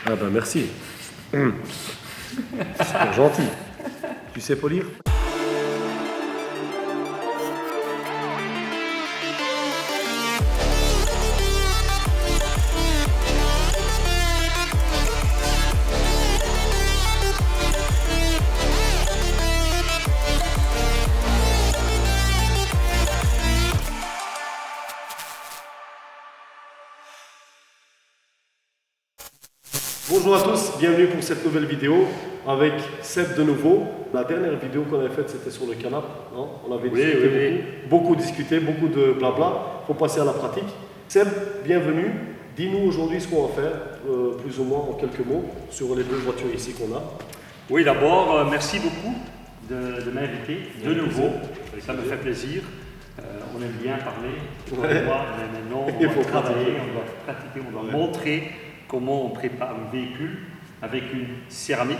Ah ben merci. C'est gentil. Tu sais polir? Bonjour à tous, bienvenue pour cette nouvelle vidéo avec Seb de nouveau. La dernière vidéo qu'on avait faite c'était sur le canapé, non? On avait discuté beaucoup discuté, beaucoup de blabla. Il faut passer à la pratique. Seb, bienvenue. Dis-nous aujourd'hui ce qu'on va faire, plus ou moins en quelques mots, sur les deux voitures ici qu'on a. Oui, d'abord, merci beaucoup de m'inviter de nouveau. Ça me fait plaisir. On aime bien parler, mais maintenant on doit travailler, on doit pratiquer, on doit montrer comment on prépare un véhicule avec une céramique.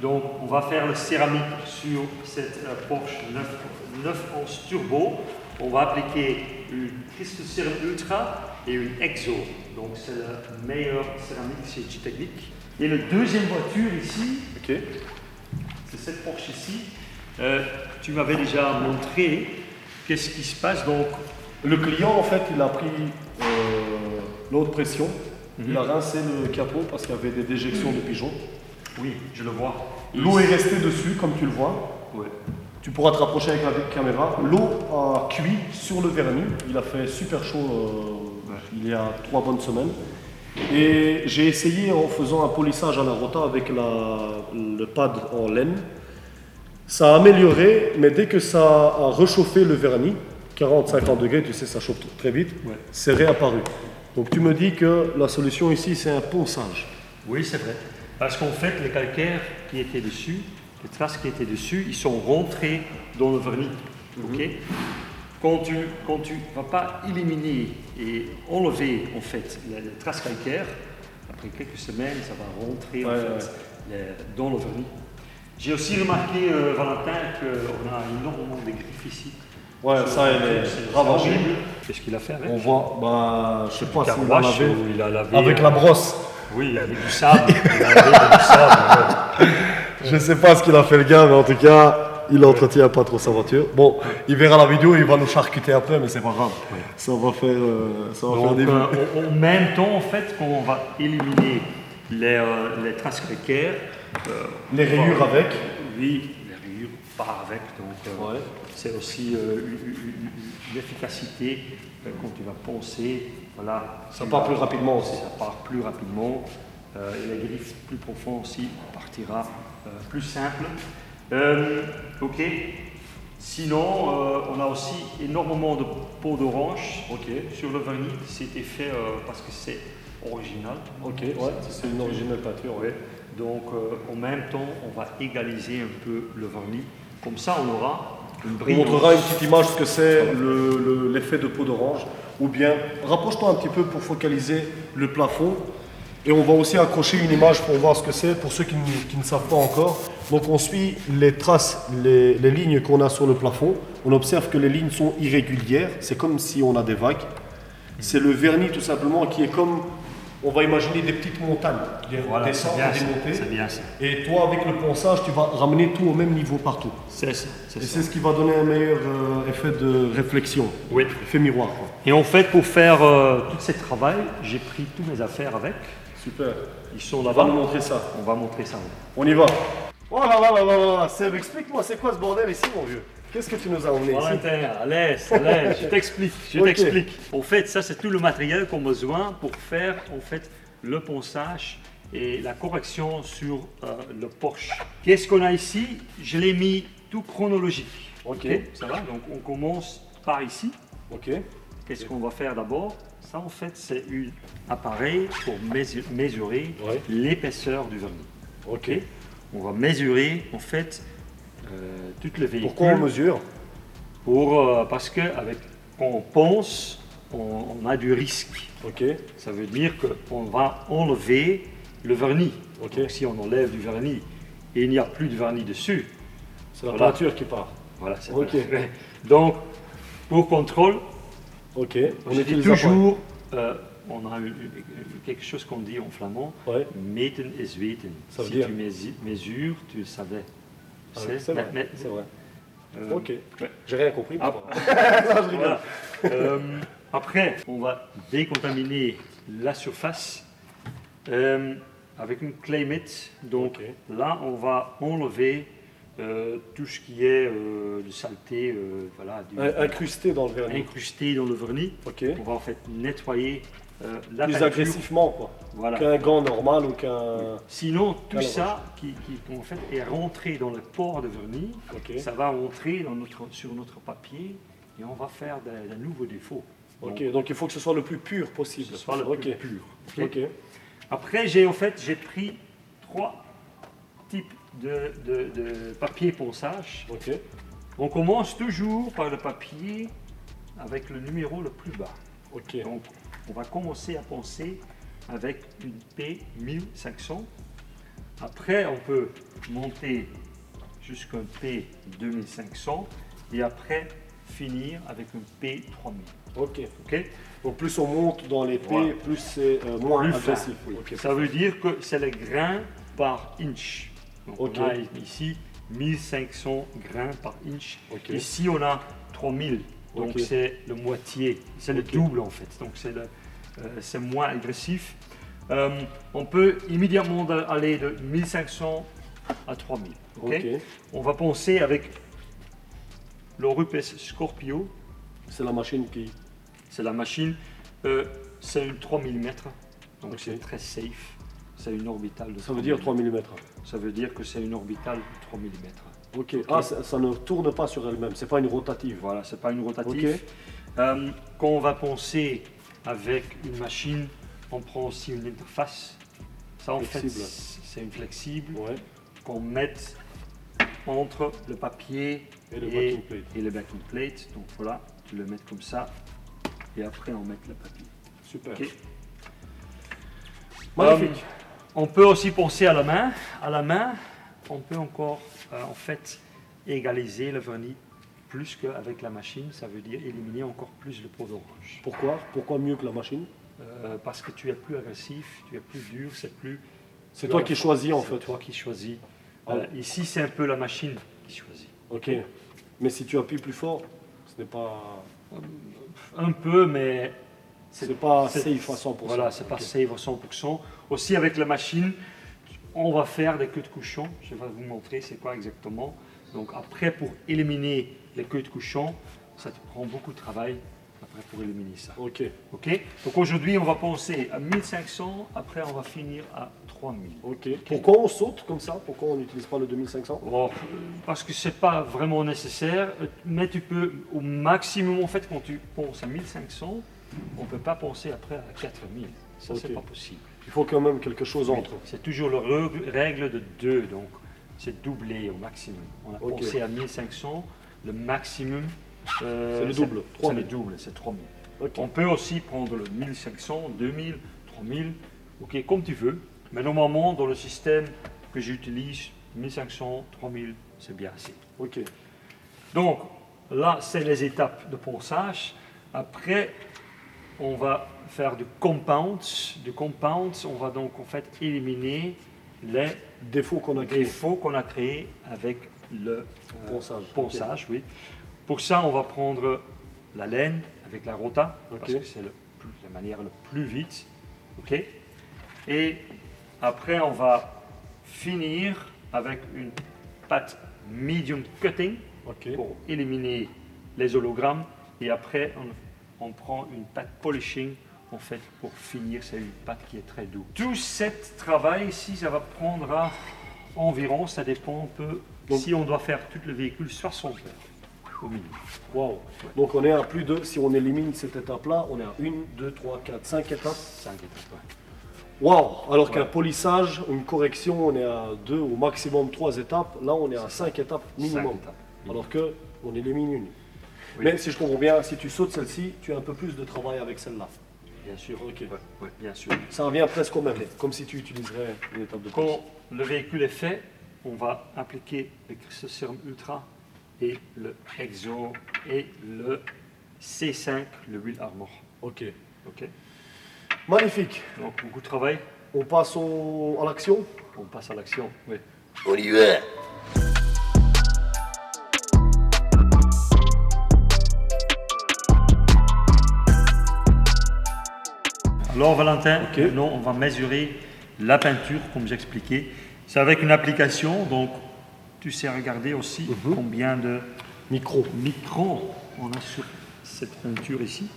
Donc on va faire le céramique sur cette Porsche 911 Turbo. On va appliquer une Cristocérame Ultra et une Exo. Donc c'est la meilleure céramique chez G-Technique. Et la deuxième voiture ici, c'est cette Porsche ici. Tu m'avais déjà montré qu'est-ce qui se passe. Donc le client en fait il a pris l'eau de pression. Il a rincé le capot parce qu'il y avait des déjections de pigeons. Oui, je le vois. L'eau est restée dessus, comme tu le vois. Ouais. Tu pourras te rapprocher avec la caméra. L'eau a cuit sur le vernis. Il a fait super chaud il y a 3 bonnes semaines. Et j'ai essayé en faisant un polissage à la rota avec le pad en laine. Ça a amélioré, mais dès que ça a réchauffé le vernis, 40-50 degrés, tu sais, ça chauffe très vite, c'est réapparu. Donc tu me dis que la solution ici, c'est un ponçage. Oui, c'est vrai. Parce qu'en fait, les calcaires qui étaient dessus, les traces qui étaient dessus, ils sont rentrés dans le vernis. Okay. Quand tu ne vas pas éliminer et enlever en fait les traces calcaires, après quelques semaines, ça va rentrer dans le vernis. J'ai aussi remarqué, Valentin, qu'on a énormément de griffes ici. Ouais, ça, elle est ravagée. Qu'est-ce qu'il a fait avec? On voit, je sais pas s'il a lavé avec la brosse. Oui, il y avait du sable. Il a lavé du sable. Je sais pas ce qu'il a fait le gars, mais en tout cas, il entretient pas trop sa voiture. Bon, il verra la vidéo, il va nous charcuter un peu, mais c'est pas grave. Ça va faire, des vues. En même temps, en fait, quand on va éliminer les traces calcaires, les rayures avec. Oui, les rayures part avec. Donc, c'est aussi une efficacité quand tu vas poncer. Voilà, ça part plus rapidement aussi. Ça part plus rapidement. Et la griffe plus profonde aussi partira plus simple. Ok. Sinon, on a aussi énormément de peau d'orange sur le vernis. C'était fait parce que c'est original. C'est une originale peinture. Donc, en même temps, on va égaliser un peu le vernis. Comme ça, on aura une brillance. On montrera une petite image ce que c'est l'effet de peau d'orange. Ou bien, rapproche-toi un petit peu pour focaliser le plafond. Et on va aussi accrocher une image pour voir ce que c'est, pour ceux qui ne savent pas encore. Donc on suit les traces, les lignes qu'on a sur le plafond. On observe que les lignes sont irrégulières. C'est comme si on a des vagues. C'est le vernis tout simplement qui est comme... On va imaginer des petites montagnes, des descentes et des montées. C'est bien ça. Et toi, avec le ponçage, tu vas ramener tout au même niveau partout. C'est ça. Et c'est ce qui va donner un meilleur effet de réflexion. Effet miroir. Et en fait, pour faire tout ce travail, j'ai pris toutes mes affaires avec. Super. Ils sont là-bas. On va nous montrer ça. On va montrer ça. On y va. Oh là là là là là. Seb, explique-moi, c'est quoi ce bordel ici, mon vieux? Qu'est-ce que tu nous as emmené ici? Allez, je t'explique. En fait, ça c'est tout le matériel qu'on a besoin pour faire en fait le ponçage et la correction sur le Porsche. Qu'est-ce qu'on a ici? Je l'ai mis tout chronologique. Ça va? Donc on commence par ici. Qu'est-ce qu'on va faire d'abord? Ça en fait c'est un appareil pour mesurer l'épaisseur du vernis. On va mesurer en fait toutes les véhicules. Pourquoi on mesure? Parce que quand on ponce, on a du risque. Ça veut dire qu'on va enlever le vernis. Donc, si on enlève du vernis et il n'y a plus de vernis dessus, c'est la peinture qui part. Voilà, c'est Donc, pour contrôle, on utilise toujours on a quelque chose qu'on dit en flamand, Ouais. meten is weten. Ça veut Si dire- tu mesures, tu savais. Ah oui, c'est vrai. Mais- C'est vrai. Ok. ouais. J'ai rien compris. Ah. Non, je rigole. Voilà. Après, on va décontaminer la surface avec une Claymate. Donc Ok. là, on va enlever tout ce qui est de saleté, voilà, Incrusté dans le vernis. incrusté dans le vernis. Ok. On va en fait nettoyer la Plus peinture. agressivement, quoi. Voilà. Qu'un gant normal ou qu'un. Sinon, tout Alors, ça qui en fait est rentré dans le port de vernis, Ok. ça va rentrer sur notre papier et on va faire des nouveaux défauts. Ok. Donc il faut que ce soit le plus pur possible. Que ce soit le Ok. plus pur. ok. Ok. Après, j'ai pris 3 types de papier ponçage. Ok. On commence toujours par le papier avec le numéro le plus bas. Ok. Donc, on va commencer à poncer avec une P1500. Après, on peut monter jusqu'à un P2500 et après finir avec un P3000. Ok. Ok. Donc plus on monte dans les P, Voilà. plus c'est moins Plus fin, agressif. oui. Ok. Ça veut dire que c'est le grain par inch. Donc Ok. on a ici 1500 grains par inch. Ok. Ici on a 3000. Donc Ok. c'est le moitié, c'est Ok. le double en fait. Donc c'est moins agressif. On peut immédiatement aller de 1500 à 3000. ok. Ok. On va penser avec l'Orupes Scorpio. C'est la machine qui. C'est la machine, c'est une 3 mm, donc Ok. c'est très safe. C'est une orbitale de Ça veut dire 3 mm. Ça veut dire que c'est une orbitale de 3 mm. Ok. Ah, ça ne tourne pas sur elle-même. C'est pas une rotative. Voilà, c'est pas une rotative. Quand on va poncer avec une machine, on prend aussi une interface. Ça en fait, Flexible. c'est une flexible Ouais. qu'on met entre le papier Et le backing plate. et le backing plate. Donc voilà, tu le mets comme ça et après on met le papier. Super. Ok. Magnifique. On peut aussi poncer à la main. À la main, on peut encore en fait égaliser le vernis plus qu'avec la machine. Ça veut dire éliminer encore plus le pot d'orange. Pourquoi mieux que la machine? Parce que tu es plus agressif, tu es plus dur, c'est plus. C'est toi qui choisis en C'est fait. toi qui choisis. Ah. Ici, c'est un peu la machine qui choisit. Ok. Mais si tu appuies plus fort, ce n'est pas. Un peu, mais C'est pas c'est- safe à 100%. Voilà, c'est pas Ok. safe à 100%. Aussi avec la machine, on va faire des queues de cochon. Je vais vous montrer c'est quoi exactement. Donc après, pour éliminer les queues de cochon, ça te prend beaucoup de travail après pour éliminer ça. Ok. Ok. Donc aujourd'hui, on va penser à 1500. Après, on va finir à 3000. Ok. Pourquoi on saute comme ça? Pourquoi on n'utilise pas le 2500? Bon, parce que c'est pas vraiment nécessaire, mais tu peux au maximum en fait quand tu penses à 1500, on peut pas penser après à 4000. Ça c'est Ok. pas possible. Il faut quand même quelque chose entre. C'est toujours la règle de 2, donc c'est doublé au maximum. On a Ok. pensé à 1500, le maximum. C'est le double, C'est 3000. le double, c'est 3000. Ok. On peut aussi prendre le 1500, 2000, 3000, ok, comme tu veux. Mais normalement, dans le système que j'utilise, 1500, 3000, c'est bien assez. Ok. Donc, là, c'est les étapes de ponçage. Après, on va faire du compound. Du compound, on va donc en fait éliminer les Défaut qu'on a créé. défauts qu'on a créés avec le Ponçage. ponçage, oui. Pour ça, on va prendre la laine avec la rota, parce Ok. que c'est la manière le plus vite. Ok. Et après, on va finir avec une pâte medium cutting Ok. pour éliminer les hologrammes. Et après, on prend une pâte polishing en fait pour finir. C'est une pâte qui est très douce. Tout ce travail ici, ça va prendre environ, ça dépend un peu. Donc- Si on doit faire tout le véhicule, 60 heures au minimum. Waouh. Donc on est à plus de, si on élimine cette étape-là, on est à 1, 2, 3, 4, 5 étapes. 5 étapes, ouais. Waouh. Alors qu'un Ouais. polissage, une correction, on est à 2 au maximum 3 étapes. Là, on est à 5 étapes minimum. 5 étapes. Alors que on élimine une. Oui. Mais si je comprends bien, si tu sautes celle-ci, tu as un peu plus de travail avec celle-là. Bien sûr. Ok. Ouais, ouais, bien sûr. Ça revient presque au même, comme si tu utiliserais une étape de plus. Quand le véhicule est fait, on va appliquer le Crystoserum Ultra et le Exo et le C5, le Wheel Armor. Ok. Ok. Magnifique. Donc beaucoup de travail. On passe à l'action. On passe à l'action. Oui. On y va. Alors Valentin, Ok. maintenant on va mesurer la peinture comme j'expliquais. C'est avec une application, donc tu sais regarder aussi combien de Micro. microns on a sur cette peinture ici.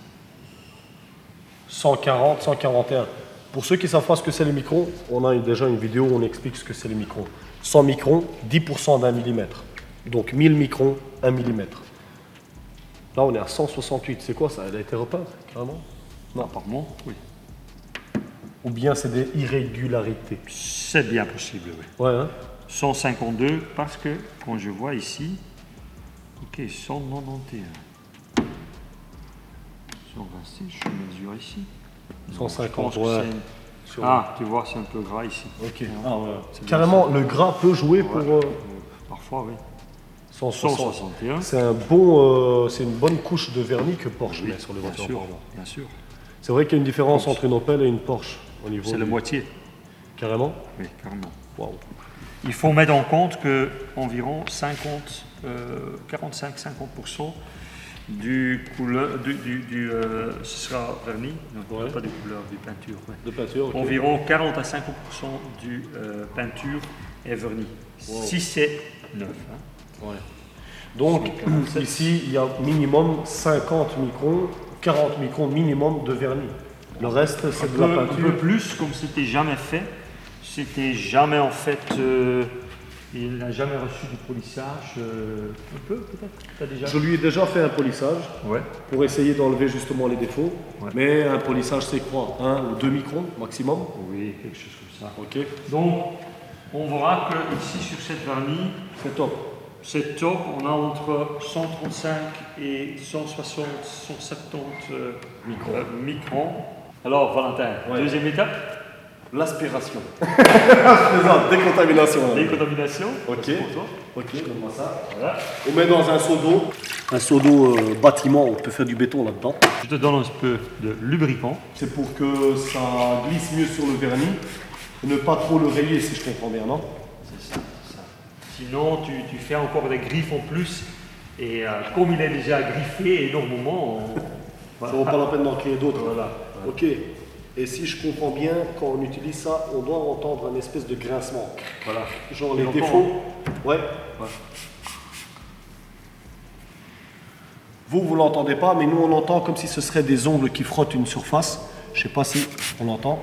140, 141. Pour ceux qui ne savent pas ce que c'est les microns, on a déjà une vidéo où on explique ce que c'est les microns. 100 microns, 10% d'un millimètre. Donc 1000 microns, 1 millimètre. Là, on est à 168. C'est quoi ça? Elle a été repeinte, carrément? Non, apparemment, oui. Ou bien c'est des irrégularités? C'est bien possible, oui. Ouais, hein? 152 parce que quand je vois ici, ok, 191. 126, je mesure ici. Non, 150, je pense que ouais. c'est Sur- Ah, tu vois, c'est un peu gras ici. Ok. Ah, ouais. c'est bien Carrément, le gras peut jouer pour Parfois, oui. 160. 161. C'est une bonne couche de vernis que Porsche met sur les Bien voitures. sûr, apparemment. bien sûr. C'est vrai qu'il y a une différence entre une Opel et une Porsche au niveau C'est la du- moitié. Carrément. Oui, carrément. Waouh. Il faut mettre en compte que environ 45-50% du couleur, ce sera vernis, non, Ouais. pas du couleur, du peinture. Ouais. De peinture. ok. Environ 40 à 50% du peinture est vernis. Wow. Si c'est neuf. Hein. Ouais. Donc 147. ici il y a minimum 50 microns, 40 microns minimum de vernis. Le reste c'est de la Un peu peinture. plus, comme c'était jamais fait. C'était jamais en fait. Il n'a jamais reçu du polissage. Un peu peut-être. T'as déjà. Je lui ai déjà fait un polissage Ouais. pour essayer d'enlever justement les défauts. Ouais. Mais un polissage c'est quoi? 1 ou 2 microns maximum. Oui, quelque chose comme ça. Ok. Donc, on verra que ici sur cette vernis, C'est top. c'est top. On a entre 135 et 160, 170 microns. Alors, Valentin, Ouais. deuxième étape, L'aspiration. Présente, décontamination. là. décontamination. Ok. C'est pour toi. Ok, donne-moi ça. Voilà. On met dans un seau d'eau. Un seau d'eau bâtiment, on peut faire du béton là-dedans. Je te donne un peu de lubrifiant. C'est pour que ça glisse mieux sur le vernis. Et ne pas trop le rayer si je comprends bien, non? C'est ça, c'est ça. Sinon, tu fais encore des griffes en plus. Et comme il est déjà griffé énormément, Ça vaut pas la peine d'en créer d'autres. Voilà. Ok. Et si je comprends bien, quand on utilise ça, on doit entendre un espèce de grincement. Voilà. Genre On les entend, défauts. Ouais. Vous l'entendez pas, mais nous on entend comme si ce serait des ongles qui frottent une surface. Je sais pas si on entend.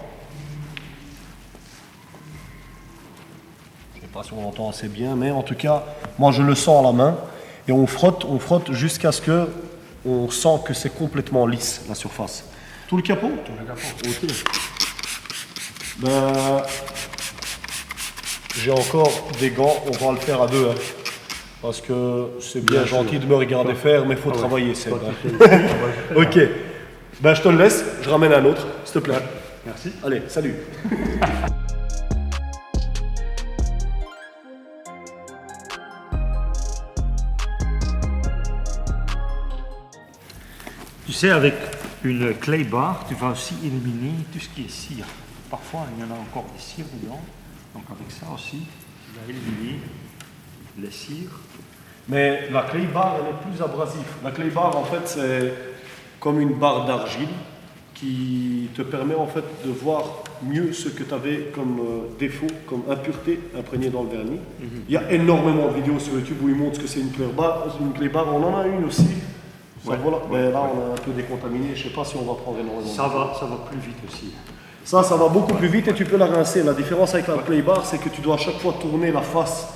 Je sais pas si on l'entend assez bien, mais en tout cas, moi je le sens à la main. Et on frotte jusqu'à ce que on sent que c'est complètement lisse la surface. Tout le capot? Tout le capot. Ok. Ben, j'ai encore des gants, on va le faire à deux. Hein. Parce que c'est bien gentil de me regarder faire, mais il faut travailler, c'est vrai. Ok. Ben, je te le laisse, je ramène un autre, s'il te plaît. Merci. Allez, salut. Tu sais, avec une clay bar, tu vas aussi éliminer tout ce qui est cire. Parfois, il y en a encore des cires dedans. Donc avec ça aussi, tu vas éliminer les cires. Mais la clay bar, elle est plus abrasive. La clay bar, en fait, c'est comme une barre d'argile qui te permet en fait de voir mieux ce que tu avais comme défaut, comme impureté imprégnée dans le vernis. Il y a énormément de vidéos sur YouTube où ils montrent ce que c'est une clay bar. On en a une aussi. Ça, Ouais. voilà. Mais là, on a un peu décontaminé. Je ne sais pas si on va prendre énormément. Ça va plus vite aussi. Ça va beaucoup plus vite et tu peux la rincer. La différence avec la clay bar, c'est que tu dois à chaque fois tourner la face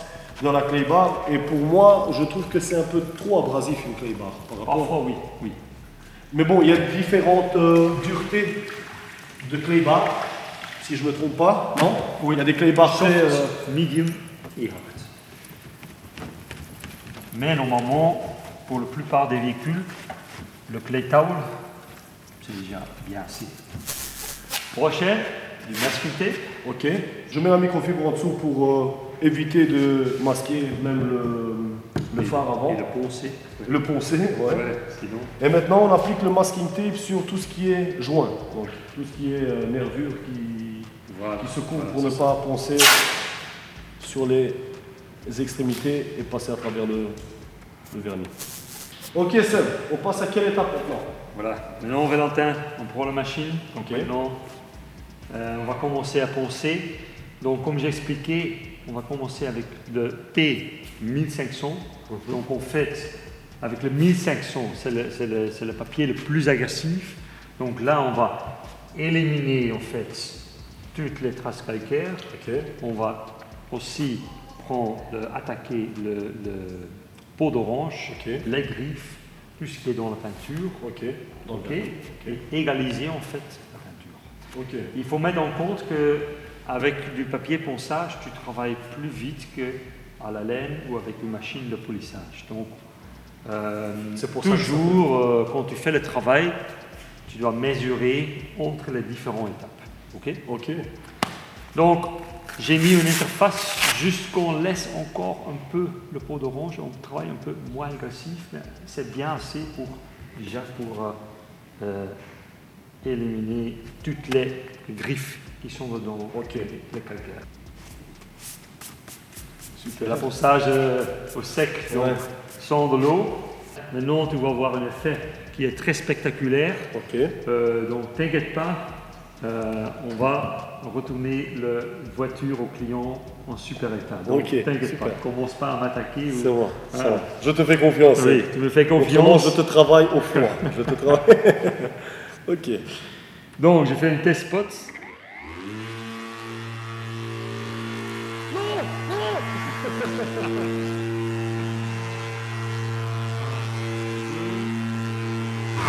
dans la clay bar. Et pour moi, je trouve que c'est un peu trop abrasif une clay bar. Par rapport. Parfois, oui. Oui. Mais bon, il y a différentes duretés de clay bar, si je ne me trompe pas. Non? Oui. Il y a des clay bars très. Medium et hard. Mais normalement, pour la plupart des véhicules, le clay towel, c'est déjà bien assez. Prochaine, du masquité. Ok. Je mets la microfibre en dessous pour éviter de masquer même le phare avant. Et le poncé. Le poncé, ouais. Ouais, sinon. Et maintenant, on applique le masking tape sur tout ce qui est joint, donc tout ce qui est nervure qui se couvre pour ne pas poncer sur les extrémités et passer à travers le vernis. Ok Seb, on passe à quelle étape maintenant? Voilà. Maintenant, Valentin, on prend la machine. Donc Ok. maintenant, on va commencer à poncer. Donc comme j'ai expliqué, on va commencer avec le P1500. Donc en fait, avec le 1500, c'est le papier le plus agressif. Donc là, on va éliminer en fait toutes les traces calcaires. Ok. On va aussi attaquer le pot d'orange, Ok. les griffes, tout ce qui est dans la peinture. Ok. Donc, Ok. Et égaliser en fait la peinture. ok. Il faut mettre en compte qu'avec du papier ponçage, tu travailles plus vite qu'à la laine ou avec une machine de polissage. Donc, C'est pour ça que ça toujours, quand tu fais le travail, tu dois mesurer entre les différentes étapes. Ok. Ok. Donc, j'ai mis une interface juste qu'on laisse encore un peu le pot d'orange, on travaille un peu moins agressif, mais c'est bien assez pour éliminer toutes les griffes qui sont dedans, les calcaires. Super. La ponçage au sec, donc Ouais. sans de l'eau. Maintenant, tu vas avoir un effet qui est très spectaculaire. Ok. Donc, t'inquiète pas, on va retourner la voiture au client en super état. Donc, Ok, t'inquiète super. pas, commence pas à m'attaquer. C'est bon, ça Ah. va. Je te fais confiance. Oui, tu me fais Autrement, confiance. je te travaille au froid. Je te travaille. Ok. Donc, j'ai fait une test spot.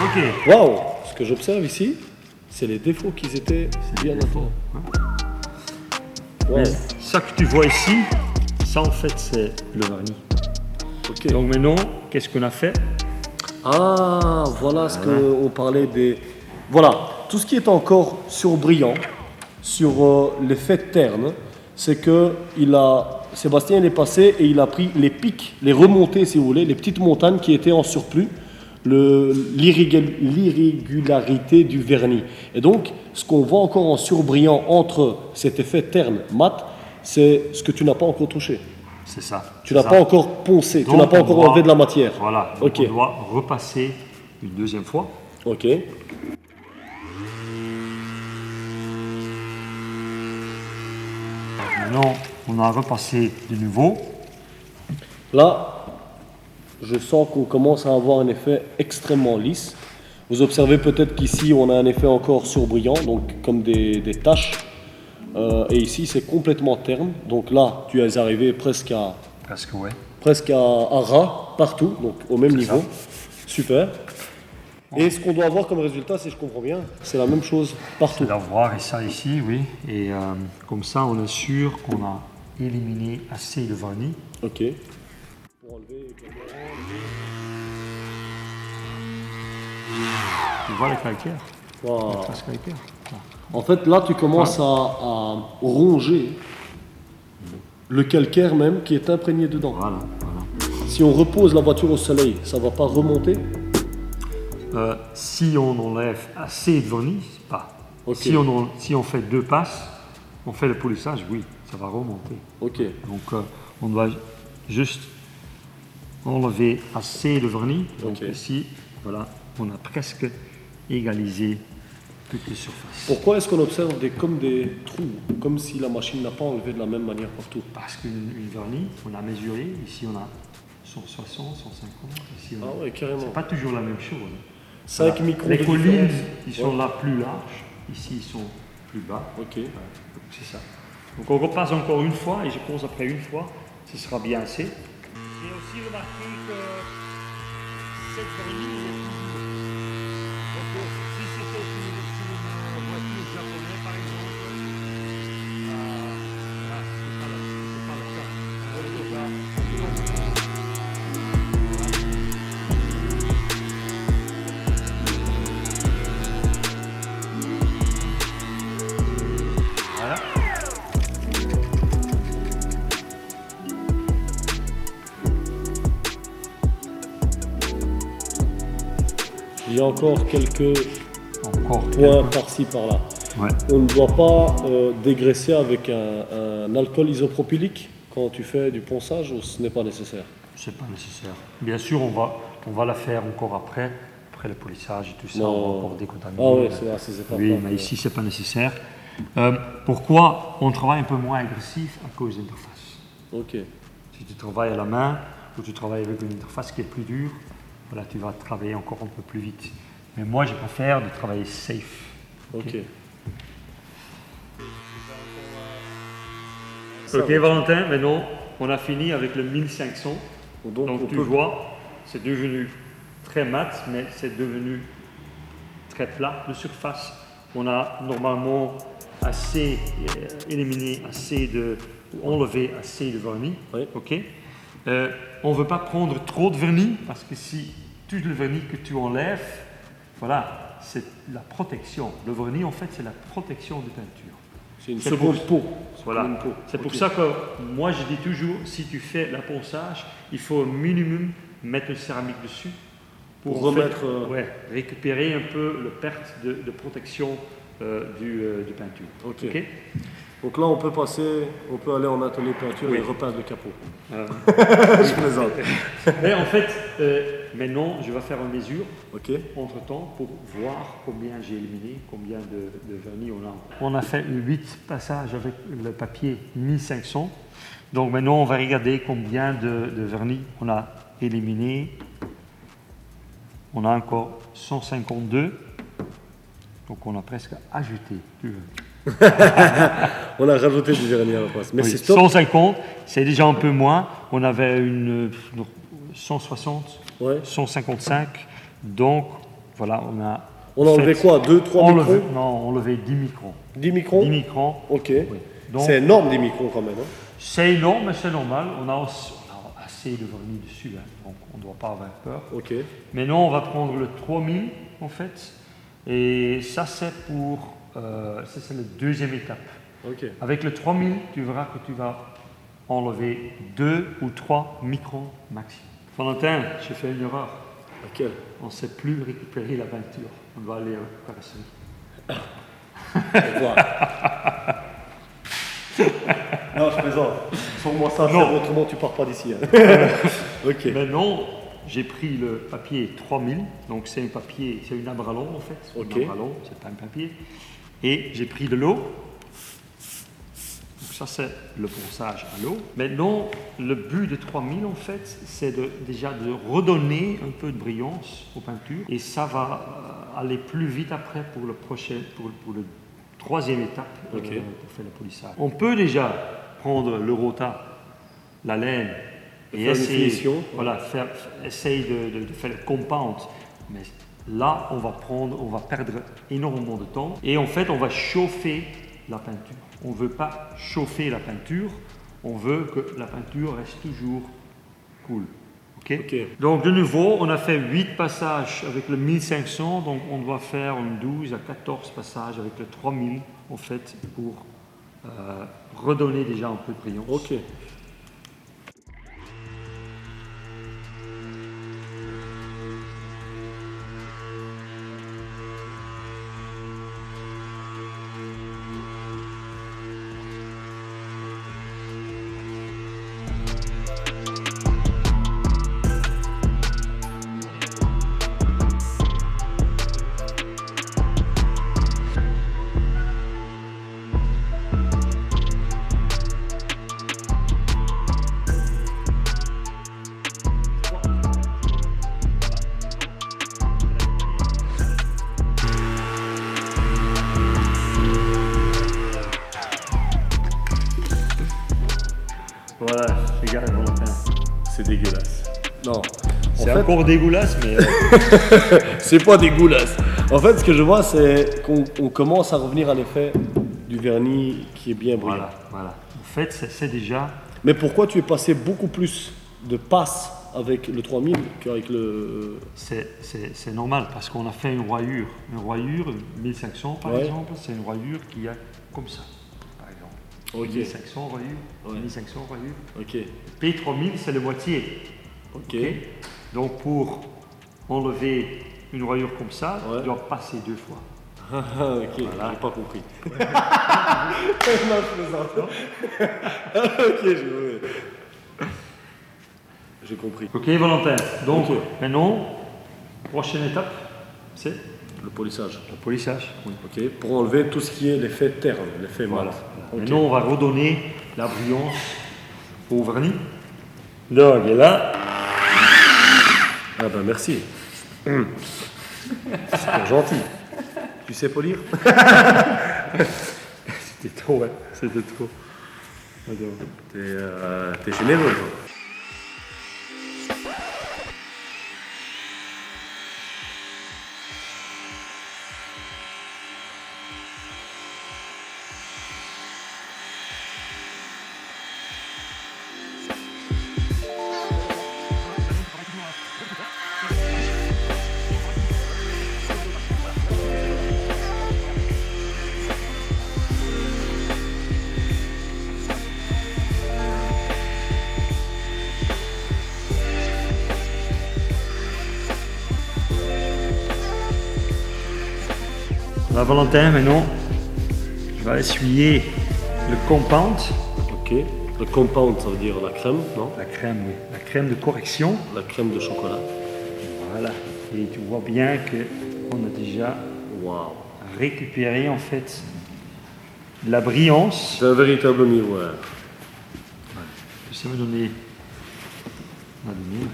Ok. Waouh. Ce que j'observe ici, c'est les défauts qu'ils étaient bien défauts, Wow. Mais ça que tu vois ici, ça en fait c'est le vernis. Ok. Donc maintenant, qu'est-ce qu'on a fait? Ah, voilà ce qu'on parlait des... Voilà, tout ce qui est encore sur brillant, sur l'effet terne, c'est que Sébastien il est passé et il a pris les pics, les remontées si vous voulez, les petites montagnes qui étaient en surplus, l'irrégularité du vernis. Et donc, ce qu'on voit encore en surbrillant entre cet effet terne mat, c'est ce que tu n'as pas encore touché. C'est ça. Tu n'as pas encore poncé, tu n'as pas encore enlevé de la matière. Voilà, donc Ok. on doit repasser une deuxième fois. Ok. Maintenant, on a repassé de nouveau. Là, je sens qu'on commence à avoir un effet extrêmement lisse. Vous observez peut-être qu'ici, on a un effet encore surbrillant, donc comme des taches. Et ici, c'est complètement terne. Donc là, tu es arrivé presque à ras partout, donc au même niveau. Super. Et ce qu'on doit avoir comme résultat, si je comprends bien, c'est la même chose partout. C'est d'avoir ça ici, oui. Et comme ça, on est sûr qu'on a éliminé assez de vernis. Ok. Pour enlever Tu vois les calcaires, Wow. les traces calcaires. En fait, là, tu commences à ronger le calcaire même qui est imprégné dedans. Voilà, voilà. Si on repose la voiture au soleil, ça ne va pas remonter? Si on enlève assez de vernis, pas. Ok. Si on fait 2 passes, on fait le polissage, oui, ça va remonter. Ok. Donc on doit juste enlever assez de vernis. Donc Ok. ici, voilà, on a presque égalisé toutes les surfaces. Pourquoi est-ce qu'on observe comme des trous, comme si la machine n'a pas enlevé de la même manière partout? Parce qu'une vernis, on a mesuré, ici on a 160, 150, ici on a... Ah ouais, carrément. C'est pas toujours la même chose. 5 microns Les de collines, différence. ils sont là plus larges, ici ils sont plus bas. Ok. Donc c'est ça. Donc on repasse encore une fois, et je pense après une fois, ce sera bien assez. J'ai aussi remarqué que cette vernis est plus dure. Donc si c'était sur une voiture japonaise par exemple, là, c'est pas le cas. Donc, là, voilà. Il y a encore quelques Encore points par-ci, par-là. Ouais. On ne doit pas dégraisser avec un alcool isopropylique quand tu fais du ponçage, ou ce n'est pas nécessaire? C'est pas nécessaire. Bien sûr, on va la faire encore après le polissage et tout ça, on va encore décontaminer. Ah oui, c'est vrai, c'est pas Oui, grave. mais ici, c'est pas nécessaire. Pourquoi on travaille un peu moins agressif? À cause de l'interface. Ok. Si tu travailles à la main ou tu travailles avec une interface qui est plus dure, voilà, tu vas travailler encore un peu plus vite. Mais moi, je préfère de travailler safe. Ok. Ok, Valentin, maintenant, on a fini avec le 1500. Donc tu vois, c'est devenu très mat, mais c'est devenu très plat de surface. On a normalement assez éliminé, enlevé assez de vernis. Oui. Ok. On ne veut pas prendre trop de vernis parce que si tout le vernis que tu enlèves, voilà, c'est la protection. Le vernis, en fait, c'est la protection de peinture. C'est une seconde peau. Voilà. C'est pour ça que moi je dis toujours, si tu fais la ponçage, il faut au minimum mettre une céramique dessus pour remettre, récupérer un peu la perte de protection du peinture. Ok. Ok. Donc là, on peut aller en atelier peinture et repeindre le capot. Je plaisante. Mais en fait, maintenant, je vais faire une mesure entre-temps pour voir combien j'ai éliminé, combien de vernis on a. On a fait 8 passages avec le papier 1500. Donc maintenant, on va regarder combien de vernis on a éliminé. On a encore 152. Donc on a presque ajouté du vernis. On a rajouté du vernis à la place. Mais oui, c'est stop. 150, c'est déjà un peu moins. On avait une 160, 155. Donc, voilà, on a enlevé quoi? 2-3 microns? Non, on enlevé 10 microns. 10 microns? 10 microns. Ok. Oui. Donc, c'est énorme, 10 microns quand même. Hein. C'est énorme, mais c'est normal. On a assez de vernis dessus, hein, donc on ne doit pas avoir peur. Ok. Maintenant, on va prendre le 3000, en fait. Et ça, c'est pour... ça, c'est la deuxième étape. Okay. Avec le 3000, tu verras que tu vas enlever 2 ou 3 microns maximum. Valentin, j'ai fait une erreur. Laquelle? On ne sait plus récupérer la peinture. On doit aller à la carrosserie. Au revoir. Non, je plaisante. Sur-moi ça, autrement tu pars pas d'ici. Hein. Ok. Maintenant, j'ai pris le papier 3000. Donc c'est un papier, c'est une abralon en fait. Ok. Une abralon, c'est pas un papier. Et j'ai pris de l'eau. Donc ça c'est le ponçage à l'eau. Maintenant, le but de 3000 en fait, c'est déjà de redonner un peu de brillance aux peintures. Et ça va aller plus vite après pour le troisième étape pour faire le polissage. On peut déjà prendre le rota, la laine, et essayer de faire le compound. Mais là, on va perdre énormément de temps. Et en fait, on va chauffer la peinture. On ne veut pas chauffer la peinture, on veut que la peinture reste toujours cool. Okay? Donc de nouveau, on a fait 8 passages avec le 1500, donc on doit faire 12 à 14 passages avec le 3000 en fait pour redonner déjà un peu de brillance. Ok. Voilà, regarde Valentin. C'est dégueulasse. Non. C'est encore dégueulasse, mais... c'est pas dégueulasse. En fait, ce que je vois, c'est qu'on commence à revenir à l'effet du vernis qui est bien brillant. Voilà. En fait, c'est déjà... Mais pourquoi tu es passé beaucoup plus de passes avec le 3000 qu'avec le... C'est normal, parce qu'on a fait une royure. Une royure, 1500 par exemple, c'est une royure qui a comme ça, par exemple. 1500 royure, 1500 royure. Ok. P3000, c'est le moitié. Ok. Donc pour enlever une royure comme ça, Ouais. tu dois passer 2 fois. Ah, ok, Voilà. j'ai pas compris. Non, je plaisante. Ok, j'ai compris. Ok, Valentin. Donc, Ok. maintenant, prochaine étape, c'est Le polissage. le polissage. Oui. Ok, pour enlever tout ce qui est l'effet terne, l'effet mat. Voilà. Ok. Maintenant, on va redonner la brillance au vernis. Donc, et là, Ah ben merci. C'est gentil. Tu sais polir? c'était trop, ouais. C'était trop. T'es généreux, toi. Là, Valentin, maintenant, je vais essuyer le compound, Ok. Le compound, ça veut dire la crème, non? la crème, oui, la crème de correction. La crème de chocolat. Voilà. Et tu vois bien qu'on a déjà Waouh. récupéré en fait la brillance. C'est un véritable miroir. Tu sais me donner la lumière.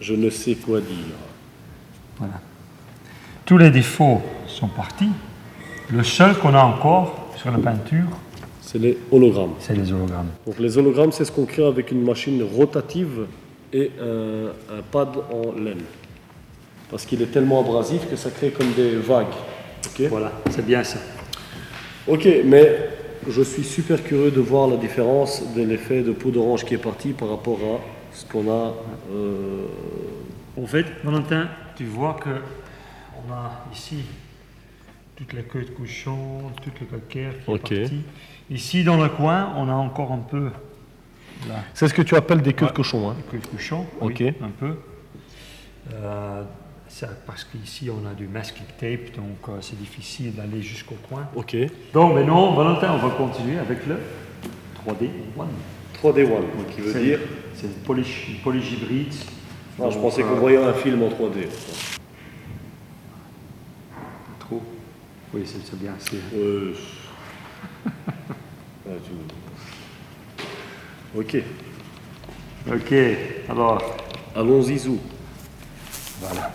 Je ne sais quoi dire. Voilà. Tous les défauts sont partis. Le seul qu'on a encore sur la peinture, C'est les hologrammes. c'est les hologrammes. Donc les hologrammes, c'est ce qu'on crée avec une machine rotative et un pad en laine. Parce qu'il est tellement abrasif que ça crée comme des vagues. Ok. Voilà, c'est bien ça. Ok, mais je suis super curieux de voir la différence de l'effet de peau d'orange qui est parti par rapport à ce qu'on a. En fait, Valentin, tu vois que on a ici toute la queue de cochon, toute le calcaire qui Ok. est parti. Ici, dans le coin, on a encore un peu la C'est ce que tu appelles des queues Ouais. de cochon, hein? queue de cochon. Ok. Oui, un peu. Parce qu'ici, on a du masking tape, donc c'est difficile d'aller jusqu'au coin. Ok. Donc maintenant, Valentin, on va continuer avec le 3D One. 3D One, qui veut dire. C'est une polish hybride. Ah, je Donc, pensais qu'on voyait un film en 3D. Trop. Oui, c'est bien. Ouais, Ok. Ok, alors, Allons-y, Zou. voilà.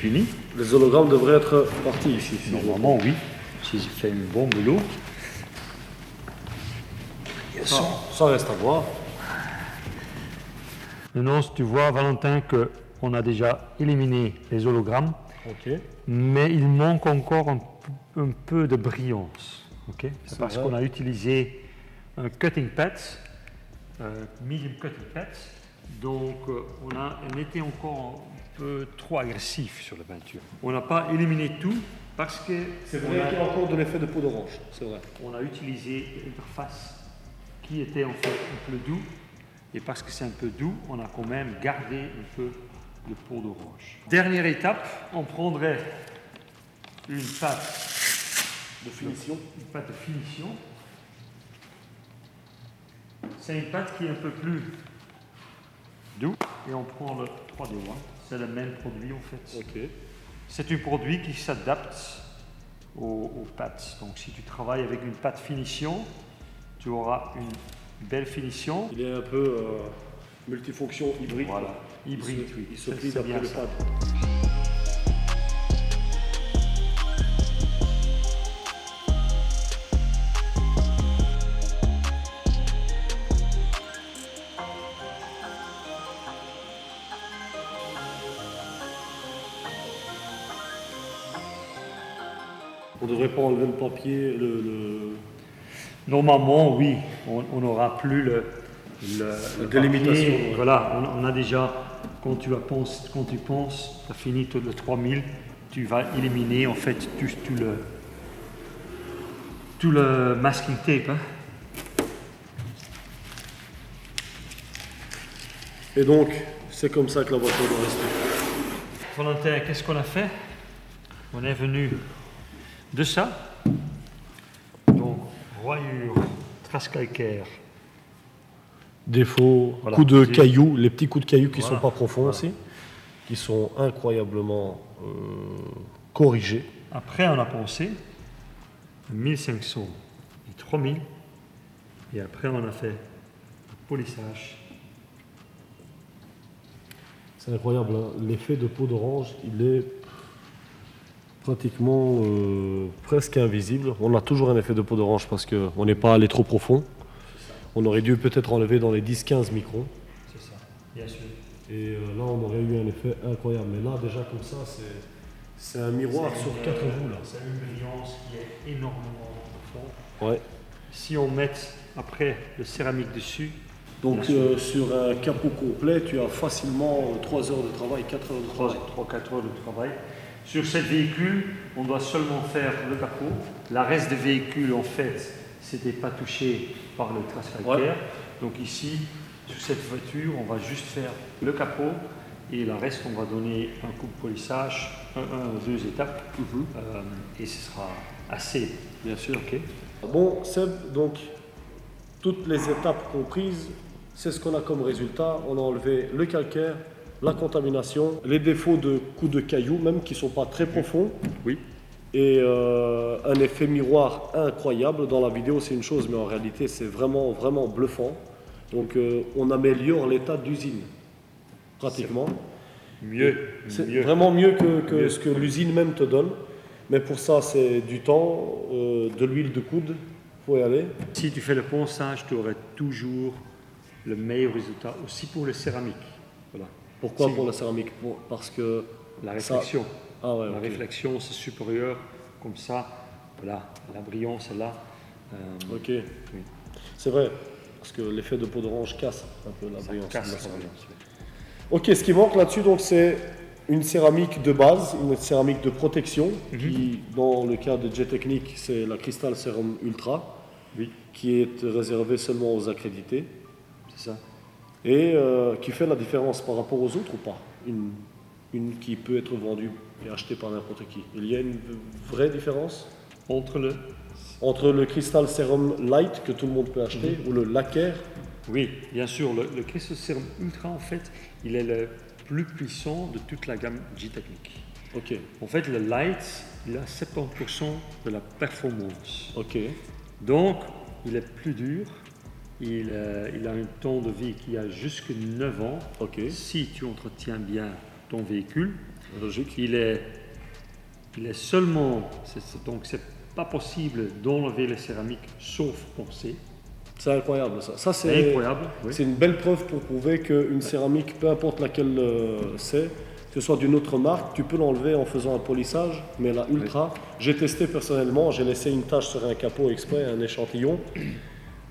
Fini. Les hologrammes devraient être partis ici. si je- Normalement, oui. Si j'ai fait un bon boulot. Ça reste à voir. Maintenant, tu vois, Valentin, qu'on a déjà éliminé les hologrammes, Ok. mais il manque encore un peu de brillance. Ok. C'est parce vrai. qu'on a utilisé un cutting pad, medium cutting pad, donc on était encore un peu trop agressif sur la peinture. On n'a pas éliminé tout parce que C'est vrai qu'il y a encore de l'effet de peau d'orange. C'est vrai. on a utilisé l'interface qui était en fait un peu doux, et parce que c'est un peu doux, on a quand même gardé un peu de peau d'orange. Dernière étape, on prendrait une pâte De finition. de finition. C'est une pâte qui est un peu plus doux, et on prend le 3D One. C'est le même produit en fait. Ok. C'est un produit qui s'adapte aux pâtes. Donc si tu travailles avec une pâte finition, tu auras une belle finition. Il est un peu multifonction hybride. Voilà, hybride, oui. Il se C'est- plie c'est d'après bien le ça. pad. On ne devrait pas enlever le papier, Normalement, oui, on n'aura plus le délimitation. papier. Ouais. Voilà, on a déjà, quand tu penses, tu as fini le 3000, tu vas éliminer en fait tout le masking tape. Hein. Et donc, c'est comme ça que la voiture doit rester. Valentin, qu'est-ce qu'on a fait? On est venu de ça. Donc, royure, trace calcaire. Défaut, Voilà. coups de cailloux, les petits coups de cailloux qui ne Voilà. sont pas profonds Voilà. aussi, qui sont incroyablement corrigés. Après, on a pensé 1500 et 3000. Et après, on a fait le polissage. C'est incroyable, hein. L'effet de peau d'orange, il est pratiquement presque invisible. On a toujours un effet de peau d'orange parce qu'on n'est pas allé trop profond. On aurait dû peut-être enlever dans les 10-15 microns. C'est ça, bien sûr. Et là, on aurait eu un effet incroyable. Mais là, déjà comme ça, c'est un miroir sur 4 roues. Là. C'est une brillance qui est énormément profonde. Ouais. Si on met après le céramique dessus, Donc sur un capot complet, tu as facilement 3 heures de travail, 4 heures de travail. 3-4 heures de travail. Sur ce véhicule, on doit seulement faire le capot. La reste des véhicules, en fait, c'était pas touché par le trace calcaire. Donc ici, sur cette voiture, on va juste faire le capot et le reste, on va donner un coup de polissage, 2 étapes, et ce sera assez. Bien sûr. Ok. Bon, Seb, donc toutes les étapes comprises, c'est ce qu'on a comme résultat. On a enlevé le calcaire, la contamination, les défauts de coups de cailloux, même qui ne sont pas très profonds. Oui. Et un effet miroir incroyable. Dans la vidéo, c'est une chose, mais en réalité, c'est vraiment, vraiment bluffant. Donc, on améliore l'état d'usine, pratiquement. Mieux. C'est mieux. vraiment mieux que Mieux. ce que l'usine même te donne. Mais pour ça, c'est du temps, de l'huile de coude, il faut y aller. Si tu fais le ponçage, tu aurais toujours le meilleur résultat, aussi pour le céramique. Voilà. Pourquoi Si. pour la céramique? Parce que La réflexion. Ah ouais, La ok. réflexion, c'est supérieur. Comme ça, voilà, la brillance est là. Ok. Oui. C'est vrai, parce que l'effet de peau d'orange casse un peu la Ça brillance. casse de la la céramique. brillance, oui. Ok, ce qui manque là-dessus, donc, c'est une céramique de base, une céramique de protection, qui, dans le cas de Jet Technique, c'est la Crystal Serum Ultra, Oui, qui est réservée seulement aux accrédités, c'est ça. et qui fait la différence par rapport aux autres ou pas, une qui peut être vendue et achetée par n'importe qui. Il y a une vraie différence entre le Crystal Serum Light, que tout le monde peut acheter, ou le Lacquer. Oui, bien sûr, le Crystal Serum Ultra, en fait, il est le plus puissant de toute la gamme J-Technique. Ok, En fait, le Light, il a 70% de la performance. ok, Donc, il est plus dur, il a un temps de vie qui a jusque 9 ans. ok, Si tu entretiens bien ton véhicule, logique. il est seulement, donc c'est pas possible d'enlever les céramiques sauf poncer. C'est incroyable ça. Ça, C'est incroyable. Oui. C'est une belle preuve pour prouver qu'une céramique, peu importe laquelle c'est, que ce soit d'une autre marque, tu peux l'enlever en faisant un polissage, mais la Ultra, j'ai testé personnellement, j'ai laissé une tache sur un capot exprès, un échantillon.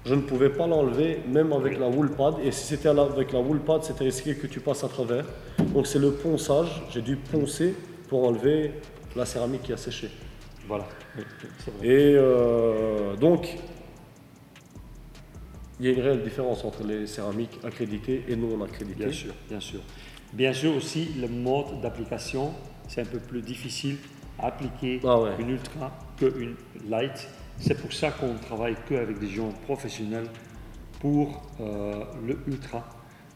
Je ne pouvais pas l'enlever, même avec la wool pad, et si c'était avec la wool pad, c'était risqué que tu passes à travers. Donc c'est le ponçage, j'ai dû poncer pour enlever la céramique qui a séché. Voilà. Oui, c'est vrai. Et donc, il y a une réelle différence entre les céramiques accréditées et non accréditées. Bien sûr, bien sûr. Bien sûr aussi, le mode d'application, c'est un peu plus difficile à appliquer une Ultra qu'une Light. C'est pour ça qu'on travaille qu'avec des gens professionnels pour le Ultra.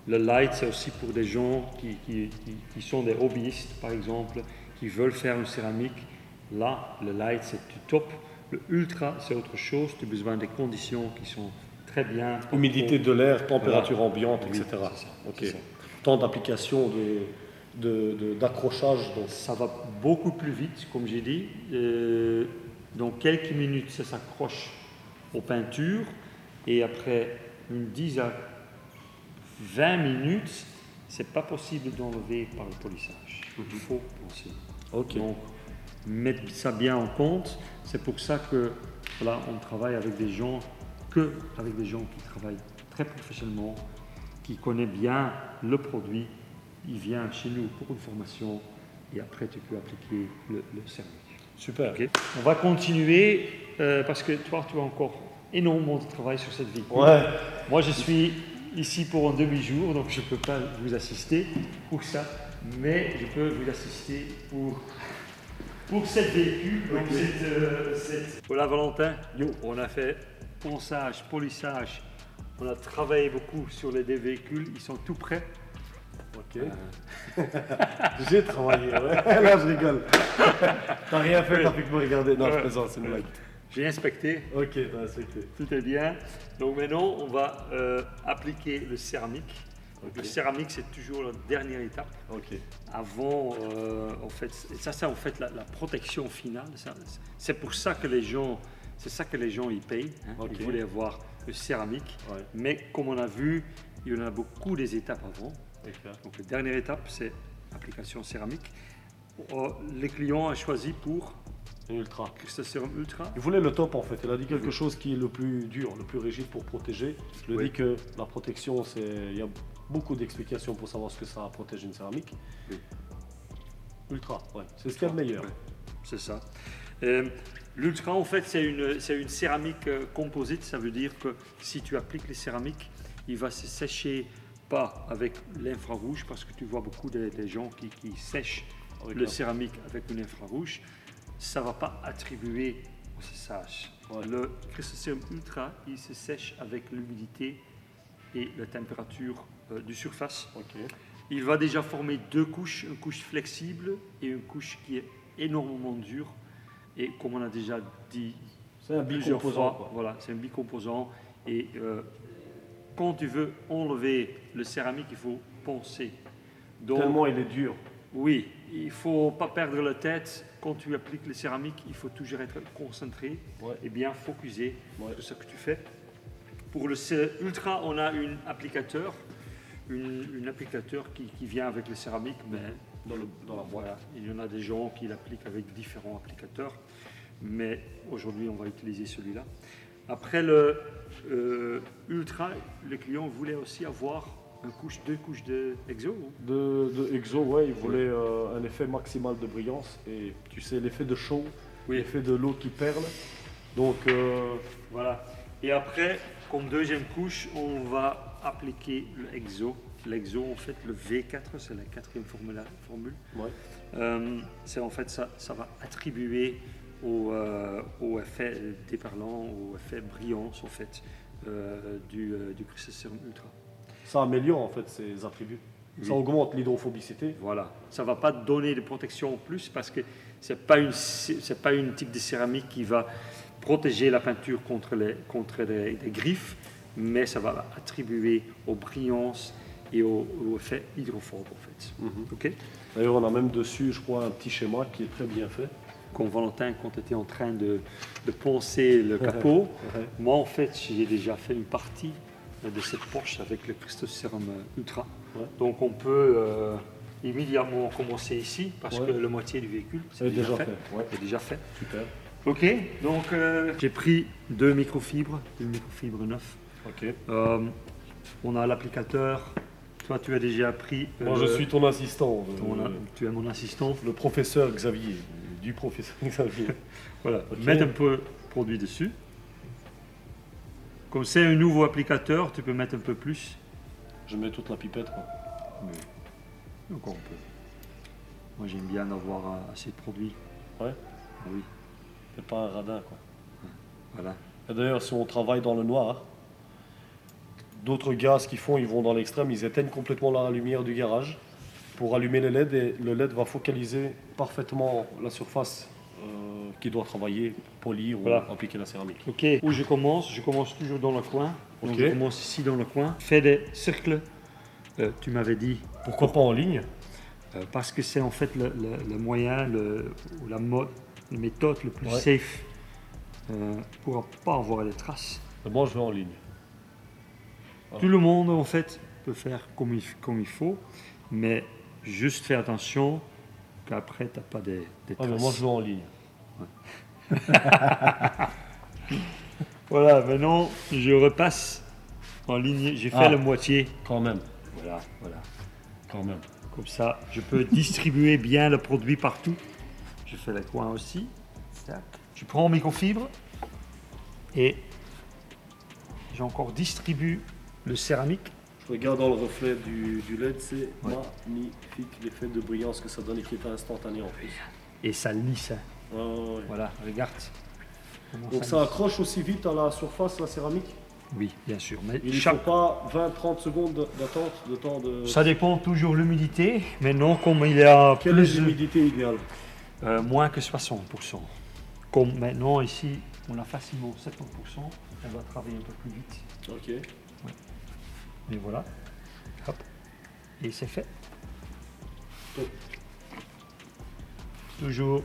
Le Light, c'est aussi pour des gens qui sont des hobbyistes, par exemple, qui veulent faire une céramique. Là, le Light, c'est du top. Le Ultra, c'est autre chose. Tu as besoin des conditions qui sont très bien. Humidité de l'air, température ambiante, Oui, etc. c'est ça, Ok. c'est ça. Temps d'application, d'accrochage. Donc. Ça va beaucoup plus vite, comme j'ai dit. Dans quelques minutes, ça s'accroche aux peintures. Et après une 10 à 20 minutes, c'est pas possible d'enlever par le polissage. Il faut penser. Ok. Donc, mettre ça bien en compte. C'est pour ça que voilà, on travaille avec des gens qui travaillent très professionnellement, qui connaissent bien le produit. Ils viennent chez nous pour une formation et après tu peux appliquer le céramique. Super. Okay. On va continuer parce que toi, tu as encore énormément de travail sur cette véhicule. Ouais. Moi, je suis ici pour un demi-jour, donc je ne peux pas vous assister pour ça, mais je peux vous assister pour cette véhicule. Donc Voilà, Valentin, on a fait ponçage, polissage, on a travaillé beaucoup sur les deux véhicules, ils sont tout prêts. Ok. J'ai travaillé, ouais. Là, je rigole. T'as rien fait, t'as pu que me regarder. Non, je plaisante, c'est une blague. J'ai inspecté. Ok, t'as inspecté. Tout est bien. Donc maintenant, on va appliquer le céramique. Okay. Le céramique, c'est toujours la dernière étape. Ok. Avant, en fait, ça c'est en fait la protection finale. C'est pour ça que les gens, ils payent. Hein. Okay. Ils voulaient avoir le céramique. Ouais. Mais comme on a vu, il y en a beaucoup des étapes avant. Okay. Donc la dernière étape, c'est l'application céramique. Les clients ont choisi pour Ultra. Cristaserum Ultra. Il voulait le top en fait. Il a dit quelque chose qui est le plus dur, le plus rigide pour protéger. Il a dit que la protection, il y a beaucoup d'explications pour savoir ce que ça protège une céramique. Oui. Ultra, ouais. C'est ce qu'il y a de meilleur. Ouais. C'est ça. L'Ultra, en fait, c'est une céramique composite. Ça veut dire que si tu appliques les céramiques, il va se sécher pas avec l'infrarouge, parce que tu vois beaucoup des gens qui sèchent le céramique avec une infrarouge. Ça ne va pas attribuer au séchage. Ouais. Le Cristaserum Ultra, il se sèche avec l'humidité et la température du surface. Okay. Il va déjà former deux couches, une couche flexible et une couche qui est énormément dure. Et comme on a déjà dit c'est un bicomposant. Voilà, c'est un bicomposant. Et quand tu veux enlever le céramique, il faut poncer. Donc, tellement il est dur. Oui, il ne faut pas perdre la tête. Quand tu appliques le céramique, il faut toujours être concentré et bien focusé sur ce que tu fais. Pour le Ultra, on a un applicateur, un applicateur qui vient avec le céramique, mais dans la boîte. Voilà, il y en a des gens qui l'appliquent avec différents applicateurs, mais aujourd'hui, on va utiliser celui-là. Après le Ultra, le client voulait aussi avoir deux couches d'exo. De exo, ouais, il voulait un effet maximal de brillance et tu sais, l'effet de chaud, l'effet de l'eau qui perle. Donc voilà. Et après, comme deuxième couche, on va appliquer l'exo. L'exo, en fait, le V4, c'est la quatrième formule. Ouais. C'est en fait ça va attribuer au effet déperlant, au effet brillance en fait du Cristaserum Ultra. Ça améliore en fait ses attributs. Oui. Ça augmente l'hydrophobicité. Voilà. Ça ne va pas donner de protection en plus parce que c'est pas une type de céramique qui va protéger la peinture contre les griffes, mais ça va attribuer aux brillances et au effet hydrophobe en fait. Mm-hmm. Okay. D'ailleurs, on a même dessus, je crois, un petit schéma qui est très bien fait. Quand Valentin, quand tu étais en train de poncer le capot, moi en fait, j'ai déjà fait une partie de cette Porsche avec le Cristaserum Ultra. Ouais. Donc on peut immédiatement commencer ici parce que la moitié du véhicule c'est déjà fait. Ouais. C'est déjà fait. Super. Ok, donc j'ai pris deux microfibres 9. Ok. On a l'applicateur. Toi, tu as déjà pris. Moi, je suis ton assistant. Tu es mon assistant. Le professeur Xavier. Du professeur Xavier. Voilà. Okay. Mettre un peu de produit dessus. Comme c'est un nouveau applicateur, tu peux mettre un peu plus. Je mets toute la pipette, quoi. Oui. Encore un peu. Moi, j'aime bien avoir assez de produit. Ouais. Oui. C'est pas un radin, quoi. Voilà. Et d'ailleurs, si on travaille dans le noir, d'autres gars, ce qu'ils font, ils vont dans l'extrême, ils éteignent complètement la lumière du garage pour allumer les LED et le LED va focaliser parfaitement la surface qui doit travailler, polir ou appliquer la céramique. Ok, où je commence toujours dans le coin. Donc je commence ici dans le coin. Fais des cercles. Tu m'avais dit. Pourquoi pas en ligne? Parce que c'est en fait le moyen, la méthode le plus safe pour ne pas avoir des traces. Moi, je vais en ligne. Voilà. Tout le monde en fait peut faire comme il faut, mais juste fais attention qu'après tu n'as pas des Ah, traces. mais moi je vais en ligne. Voilà, maintenant je repasse en ligne. J'ai fait Ah. la moitié. Quand même, Voilà. quand même. Comme ça, je peux distribuer bien le produit partout. Je fais les coins aussi. Tac. Je prends mes confibres et j'ai encore distribué le céramique. Je regarde dans le reflet du LED, c'est magnifique l'effet de brillance que ça donne et qui est instantané en plus. Et ça lisse. Hein. Ouais. Voilà, regarde. Comment Donc ça ça lisse. accroche aussi vite à la surface, la céramique. Oui, bien sûr. Mais Il ne chaque- faut pas 20-30 secondes d'attente, de temps de... Ça dépend toujours de l'humidité. Maintenant, comme il y a Quelle est plus l'humidité idéale? moins que 60%. Comme maintenant, ici, on a facilement 70%. On va travailler un peu plus vite. Ok. Et voilà. Hop. Et c'est fait. Top. Toujours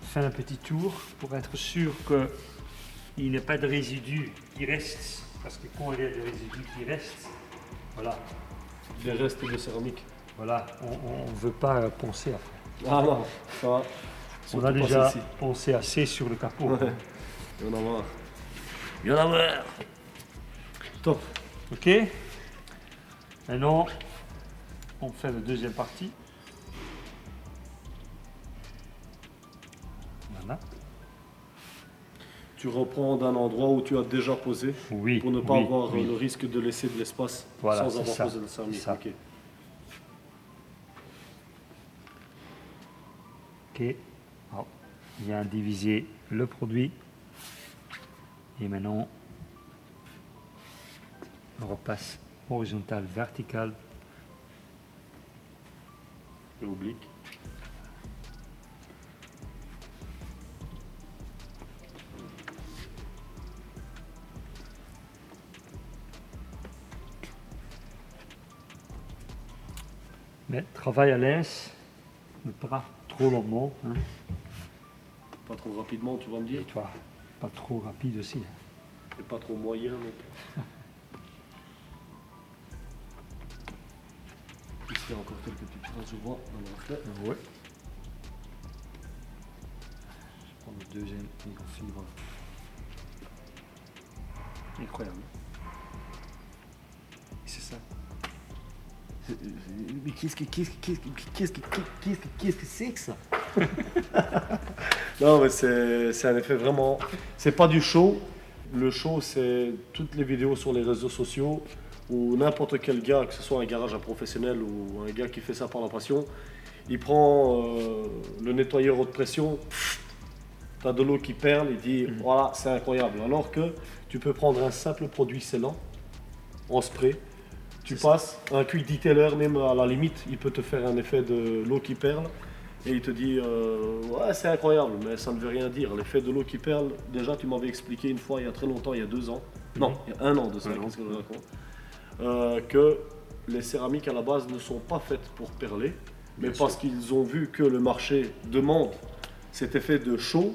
faire un petit tour pour être sûr qu'il n'y ait pas de résidus qui restent. Parce que quand il y a des résidus qui restent, voilà, Des restes de céramique. voilà, on ne veut pas penser après. Ah non, ça va. On a Surtout pas déjà celle-ci. pensé assez sur le capot. Ouais. Il y en a marre. Il y en a marre. Top. Ok. Maintenant, on fait la deuxième partie. Voilà. Tu reprends d'un endroit où tu as déjà posé Oui. pour ne pas oui, avoir oui. le risque de laisser de l'espace Voilà, sans c'est avoir ça, posé de céramique. c'est ça. Ok. Ok. Alors, bien diviser le produit. Et maintenant, on repasse horizontal, vertical. Et oblique. Mais travaille à l'aise, mais pas trop lentement. Hein. Pas trop rapidement, tu vas me Et dire. toi, pas trop rapide aussi. Hein. Et pas trop moyen non plus. Ici, il y a encore quelques petites traces, je vois, dans le reflet. Ouais. Je prends le deuxième microfibre. Incroyable. C'est ça. Mais qu'est-ce que c'est que ça? Non, mais c'est un effet vraiment. C'est pas du show. Le show, c'est toutes les vidéos sur les réseaux sociaux où n'importe quel gars, que ce soit un garage à professionnel ou un gars qui fait ça par la passion, il prend le nettoyeur haute pression, t'as de l'eau qui perle, il dit voilà, c'est incroyable. Alors que tu peux prendre un simple produit scellant en spray. Tu passes un quick detailer, même à la limite, il peut te faire un effet de l'eau qui perle et il te dit ouais, c'est incroyable, mais ça ne veut rien dire. L'effet de l'eau qui perle, déjà tu m'avais expliqué une fois il y a très longtemps, il y a 2 ans, non, il y a 1 an de ça, qu'est-ce que je raconte, que les céramiques à la base ne sont pas faites pour perler, mais Bien parce qu'ils ont vu que le marché demande cet effet de chaud.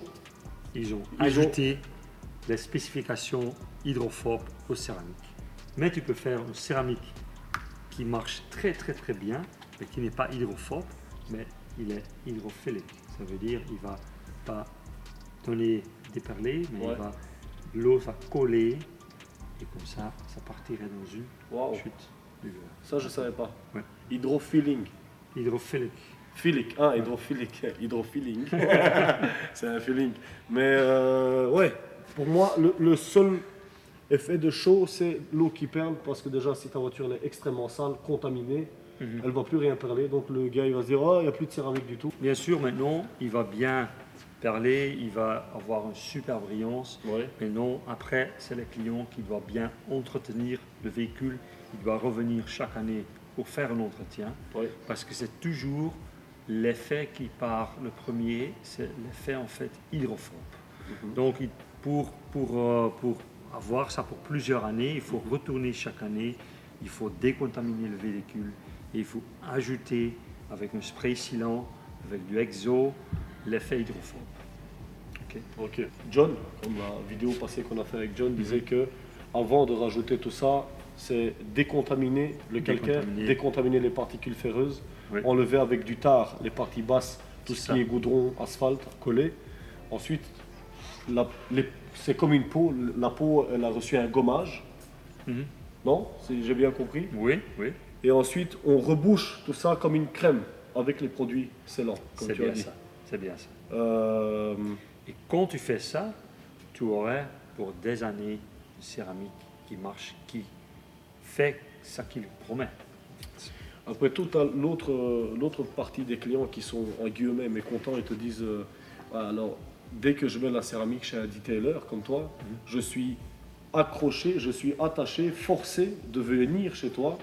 Ils ont Ils ajouté les spécifications hydrophobes aux céramiques. Mais tu peux faire une céramique qui marche très bien, mais qui n'est pas hydrophobe, mais il est hydrophilique. Ça veut dire qu'il ne va pas donner des perlés, mais Ouais. l'eau va coller, et comme ça partirait dans une Waouh, chute de verre. ça je savais pas. Ouais. Hydrofilling. Hydrophilique. Philic, hydrophilique, hydrofilling. C'est un feeling. Mais ouais, pour moi, le seul effet de chaud, c'est l'eau qui perle. Parce que déjà, si ta voiture elle est extrêmement sale, contaminée, elle ne va plus rien perler. Donc le gars, il va se dire, oh, il n'y a plus de céramique du tout. Bien sûr, maintenant, il va bien perler, il va avoir une super brillance. Ouais. Mais non, après, c'est le client qui doit bien entretenir le véhicule. Il doit revenir chaque année pour faire un entretien. Ouais. Parce que c'est toujours l'effet qui part le premier, c'est l'effet en fait hydrophobe. Donc pour avoir ça pour plusieurs années, il faut retourner chaque année, il faut décontaminer le véhicule et il faut ajouter avec un spray sealant, avec du exo, l'effet hydrophobe. Ok. Ok. John, comme la vidéo passée qu'on a fait avec John, disait que avant de rajouter tout ça, c'est décontaminer le calcaire, Décontaminer. décontaminer les particules ferreuses, Oui. enlever avec du tar les parties basses tout ce ça. qui est goudron, asphalte, collé. Ensuite, c'est comme une peau. La peau, elle a reçu un gommage. Mhm. Non? J'ai bien compris. Oui, oui, Et ensuite, on rebouche tout ça comme une crème avec les produits scellants, comme c'est tu as bien dit. ça. C'est bien ça. Euh, Et quand tu fais ça, tu aurais pour des années une céramique qui marche, qui fait ça qu'il promet. Après tout, tu as l'autre partie des clients qui sont en guillemets mécontents et te disent ah, alors, dès que je mets la céramique chez un detailer comme toi, je suis accroché, je suis attaché, forcé de venir chez toi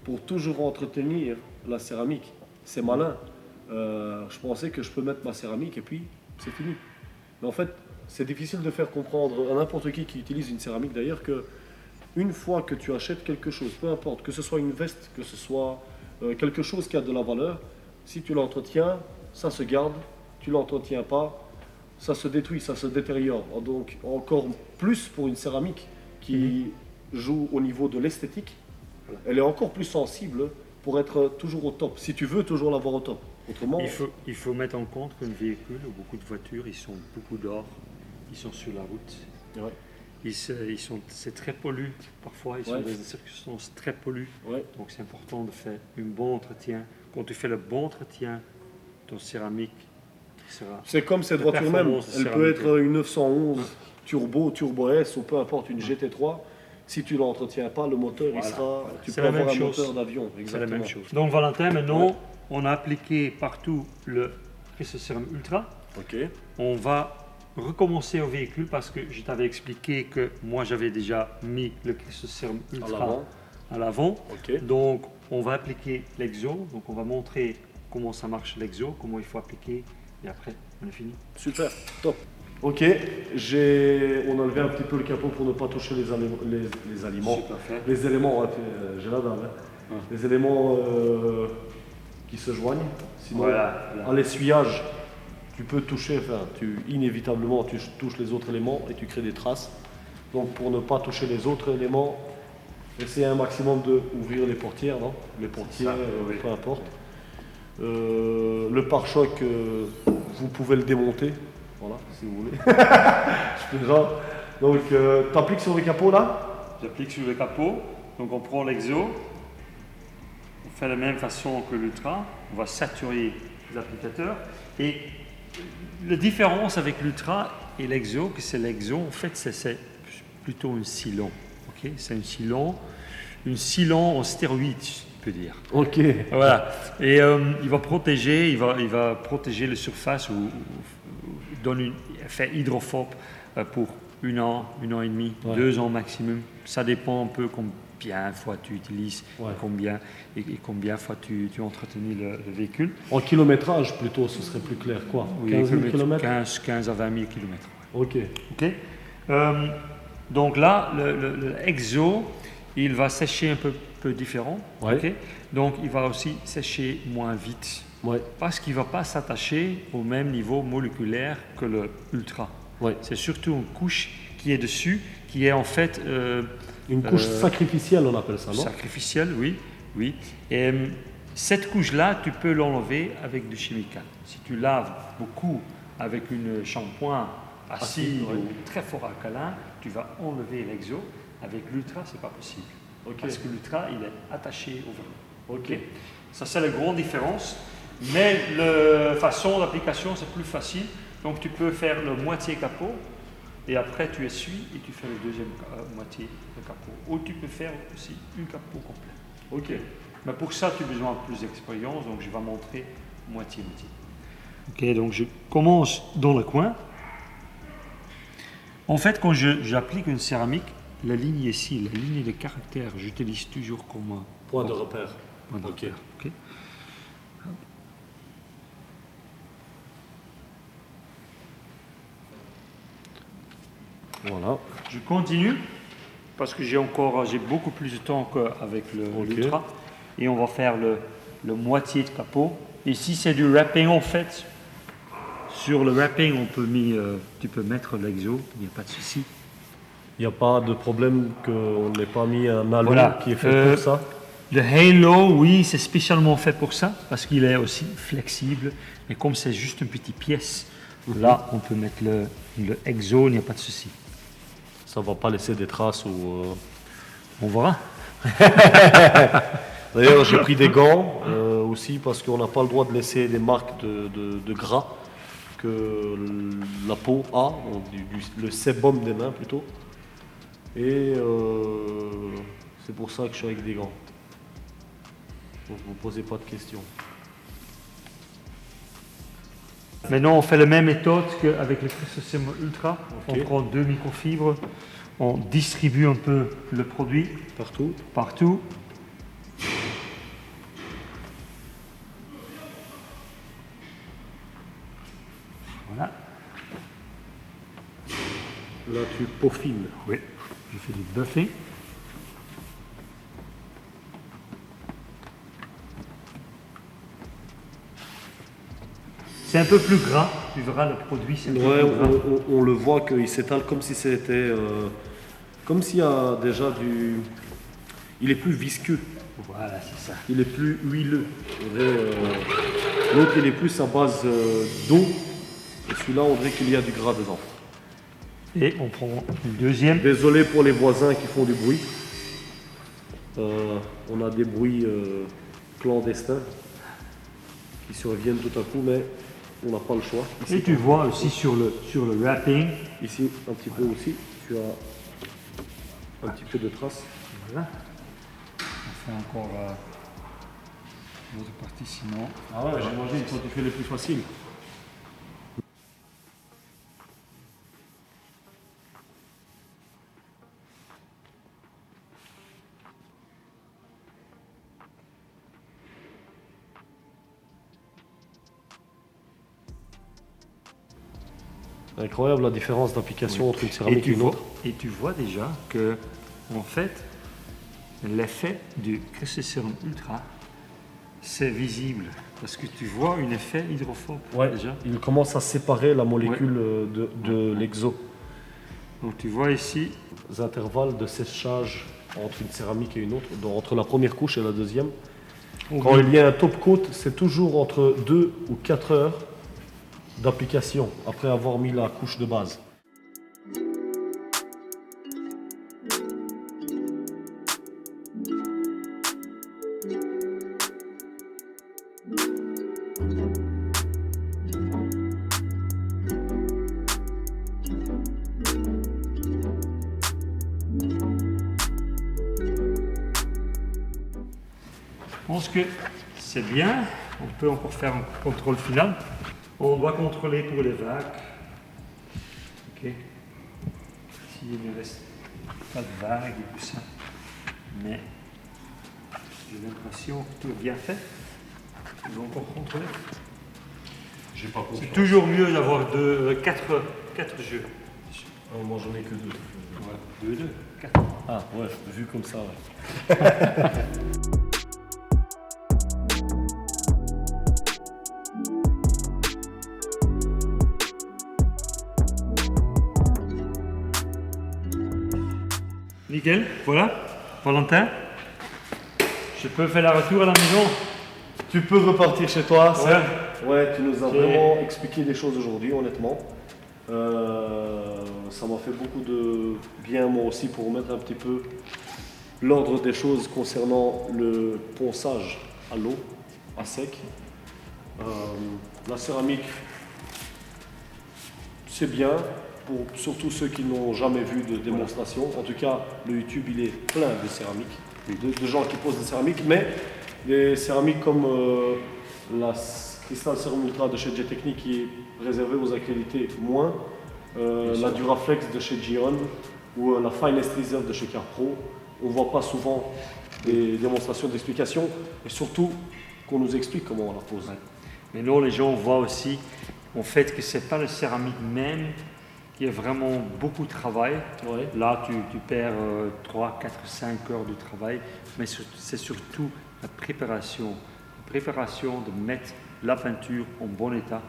pour toujours entretenir la céramique. C'est malin. Je pensais que je peux mettre ma céramique et puis c'est fini. Mais en fait, c'est difficile de faire comprendre à n'importe qui utilise une céramique d'ailleurs que une fois que tu achètes quelque chose, peu importe, que ce soit une veste, que ce soit quelque chose qui a de la valeur, si tu l'entretiens, ça se garde, tu l'entretiens pas, ça se détruit, ça se détériore. Donc encore plus pour une céramique qui joue au niveau de l'esthétique, elle est encore plus sensible pour être toujours au top, si tu veux toujours l'avoir au top. Autrement, Il faut mettre en compte qu'un véhicule, ou beaucoup de voitures, ils sont beaucoup dehors, ils sont sur la route. ouais, C'est très pollué, parfois ils sont Ouais. dans des circonstances très polluées. ouais. Donc c'est important de faire un bon entretien. Quand tu fais le bon entretien, ton céramique sera... C'est comme cette La voiture même, performance de elle peut céramique. être une 911 Turbo S ou peu importe une GT3. Si tu l'entretiens pas, le moteur Voilà. il sera. Tu C'est peux la avoir même un chose. moteur d'avion. C'est la Exactement. même chose. Donc Valentin, maintenant, Ouais. on a appliqué partout le Crysocerum Ultra. Ok. On va recommencer au véhicule parce que je t'avais expliqué que moi j'avais déjà mis le Crysocerum À Ultra l'avant. à l'avant. Ok. Donc on va appliquer l'exo. Donc on va montrer comment ça marche l'exo, comment il faut appliquer et après on est fini. Super. Top. Ok. On a levé un petit peu le capot pour ne pas toucher les aliments. Super fait. Les éléments. Ouais, j'ai la dalle. Hein. Les éléments qui se joignent. Sinon, Voilà. à l'essuyage, tu peux toucher, inévitablement, tu touches les autres éléments et tu crées des traces. Donc, pour ne pas toucher les autres éléments, essayez un maximum d'ouvrir les portières, non? Les portières, ça, oui. peu importe. Le pare-choc, vous pouvez le démonter, voilà, si vous voulez. Je plaisante. Donc, tu appliques sur le capot là? J'applique sur le capot. Donc on prend l'exo. On fait de la même façon que l'Ultra. On va saturer l'applicateurs. Et la différence avec l'Ultra et l'exo, que c'est l'exo, en fait, c'est plutôt un silon. Okay, c'est un silon en stéroïde, je peux dire. Ok. Voilà. Et il va protéger, il va protéger la surface ou donne une effet hydrophobe pour 1 an, 1 an et demi, Ouais. 2 ans maximum. Ça dépend un peu combien de fois tu utilises, Ouais. et combien de fois tu entretenais le véhicule. En kilométrage plutôt, ce serait plus clair, quoi. Oui, 15 000 km. 15 à 20 000 km. Ok. Ok. Donc là, le exo, il va sécher un peu différent. Ouais. Ok. Donc il va aussi sécher moins vite Ouais. parce qu'il ne va pas s'attacher au même niveau moléculaire que le ultra. Ouais. C'est surtout une couche qui est dessus, qui est en fait Une couche sacrificielle, on appelle ça, non? sacrificielle, oui. Oui. Et cette couche-là, tu peux l'enlever avec du chimical. Si tu laves beaucoup avec un shampoing acide ouais. ou très fort alcalin, tu vas enlever l'exo. Avec l'ultra, c'est pas possible. Ok. Parce que l'ultra, il est attaché au vélo. Ok. Ça, c'est la grande différence. Mais la façon d'application, c'est plus facile. Donc, tu peux faire le moitié capot et après, tu essuies et tu fais le deuxième moitié de capot. Ou tu peux faire aussi un capot complet. Ok. Mais pour ça, tu as besoin de plus d'expérience. Donc, je vais montrer moitié-moitié. Ok, donc je commence dans le coin. En fait, quand j'applique une céramique, la ligne ici, la ligne de caractère, j'utilise toujours comme un Point de repère. point de Ok. repère, ok. Voilà. Je continue parce que j'ai beaucoup plus de temps qu'avec Ok. l'Ultra. Et on va faire le moitié de capot. Ici, c'est du wrapping en fait. Sur le wrapping, tu peux mettre l'exo, il n'y a pas de souci. Il n'y a pas de problème qu'on n'ait pas mis un halo Voilà. qui est fait pour ça. Le Halo, oui, c'est spécialement fait pour ça, parce qu'il est aussi flexible. Mais comme c'est juste une petite pièce, là, on peut mettre le Exo, il n'y a pas de souci. Ça ne va pas laisser des traces ou... On verra. D'ailleurs, j'ai pris des gants aussi parce qu'on n'a pas le droit de laisser des marques de gras que la peau a, le sébum des mains plutôt. Et c'est pour ça que je suis avec des gants. Donc vous ne posez pas de questions. Maintenant, on fait la même méthode qu'avec le Chrysocérum Ultra. Okay. On prend 2 microfibres, on distribue un peu le produit partout. Voilà. Là, tu peaufines. Oui, je fais du buffet. C'est un peu plus gras, tu verras le produit, c'est un peu Ouais, plus gras. on le voit qu'il s'étale comme si c'était... comme s'il y a déjà du... Il est plus visqueux. Voilà, c'est ça. Il est plus huileux. L'autre, il est plus à base d'eau. Et celui-là, on dirait qu'il y a du gras dedans. Et on prend une deuxième. Désolé pour les voisins qui font du bruit. On a des bruits clandestins qui surviennent tout à coup, mais on n'a pas le choix. Ici, Et tu vois aussi sur le wrapping. Ici, un petit peu aussi, tu as un petit peu de traces. Voilà. On fait encore l'autre partie sinon. Ah ouais, j'imagine quand tu fais les plus faciles. Incroyable la différence d'application entre une céramique et une autre. Et tu vois déjà que, en fait, l'effet du Chrysocérum Ultra, c'est visible. Parce que tu vois un effet hydrophobe déjà. Il commence à séparer la molécule de l'exo. Donc tu vois ici. Les intervalles de séchage entre une céramique et une autre, donc entre la première couche et la deuxième. Quand il y a un top coat, c'est toujours entre 2 ou 4 heures d'application après avoir mis la couche de base. Je pense que c'est bien. On peut encore faire un contrôle final. On doit contrôler pour les vagues. Ok. S'il ne reste pas de vagues et tout ça. Mais j'ai l'impression que tout est bien fait. On doit encore contrôler. J'ai pas compris. C'est toujours mieux d'avoir 4 jeux. Moi j'en ai que 2. Voilà. 2, 4. Ah ouais, vu comme ça, ouais. Nickel, voilà. Valentin, je peux faire la retour à la maison. Tu peux repartir chez toi. Ouais. Ouais, tu nous as vraiment expliqué des choses aujourd'hui, honnêtement. Ça m'a fait beaucoup de bien, moi aussi, pour remettre un petit peu l'ordre des choses concernant le ponçage à l'eau, à sec. La céramique, c'est bien, pour surtout ceux qui n'ont jamais vu de démonstration. En tout cas, le YouTube, il est plein de céramique, de gens qui posent des céramiques, mais des céramiques comme la Crystal Serum Ultra de chez J-Technique qui est réservée aux acrylités moins, la Duraflex de chez Giron ou la Finest Reserve de chez Carpro. On ne voit pas souvent des démonstrations d'explication et surtout qu'on nous explique comment on la pose. Ouais. Mais là, les gens voient aussi en fait que ce n'est pas la céramique même qui a vraiment beaucoup de travail. Ouais. Là, tu perds 3, 4, 5 heures de travail, mais c'est surtout la préparation. La préparation de mettre la peinture en bon état,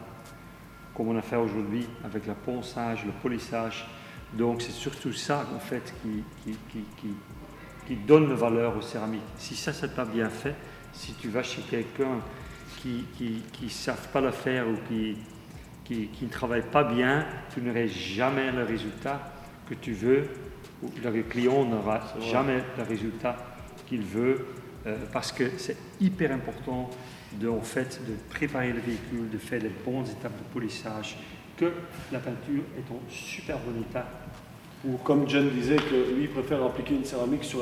comme on a fait aujourd'hui avec le ponçage, le polissage. Donc c'est surtout ça en fait qui qui donne valeur aux céramiques. Si ça, c'est pas bien fait, si tu vas chez quelqu'un qui ne savent pas le faire ou qui ne travaille pas bien, tu n'auras jamais le résultat que tu veux, ou le client n'aura jamais le résultat qu'il veut, parce que c'est hyper important de préparer le véhicule, de faire les bonnes étapes de polissage, que la peinture est en super bon état. Ou comme John disait, que lui préfère appliquer une céramique sur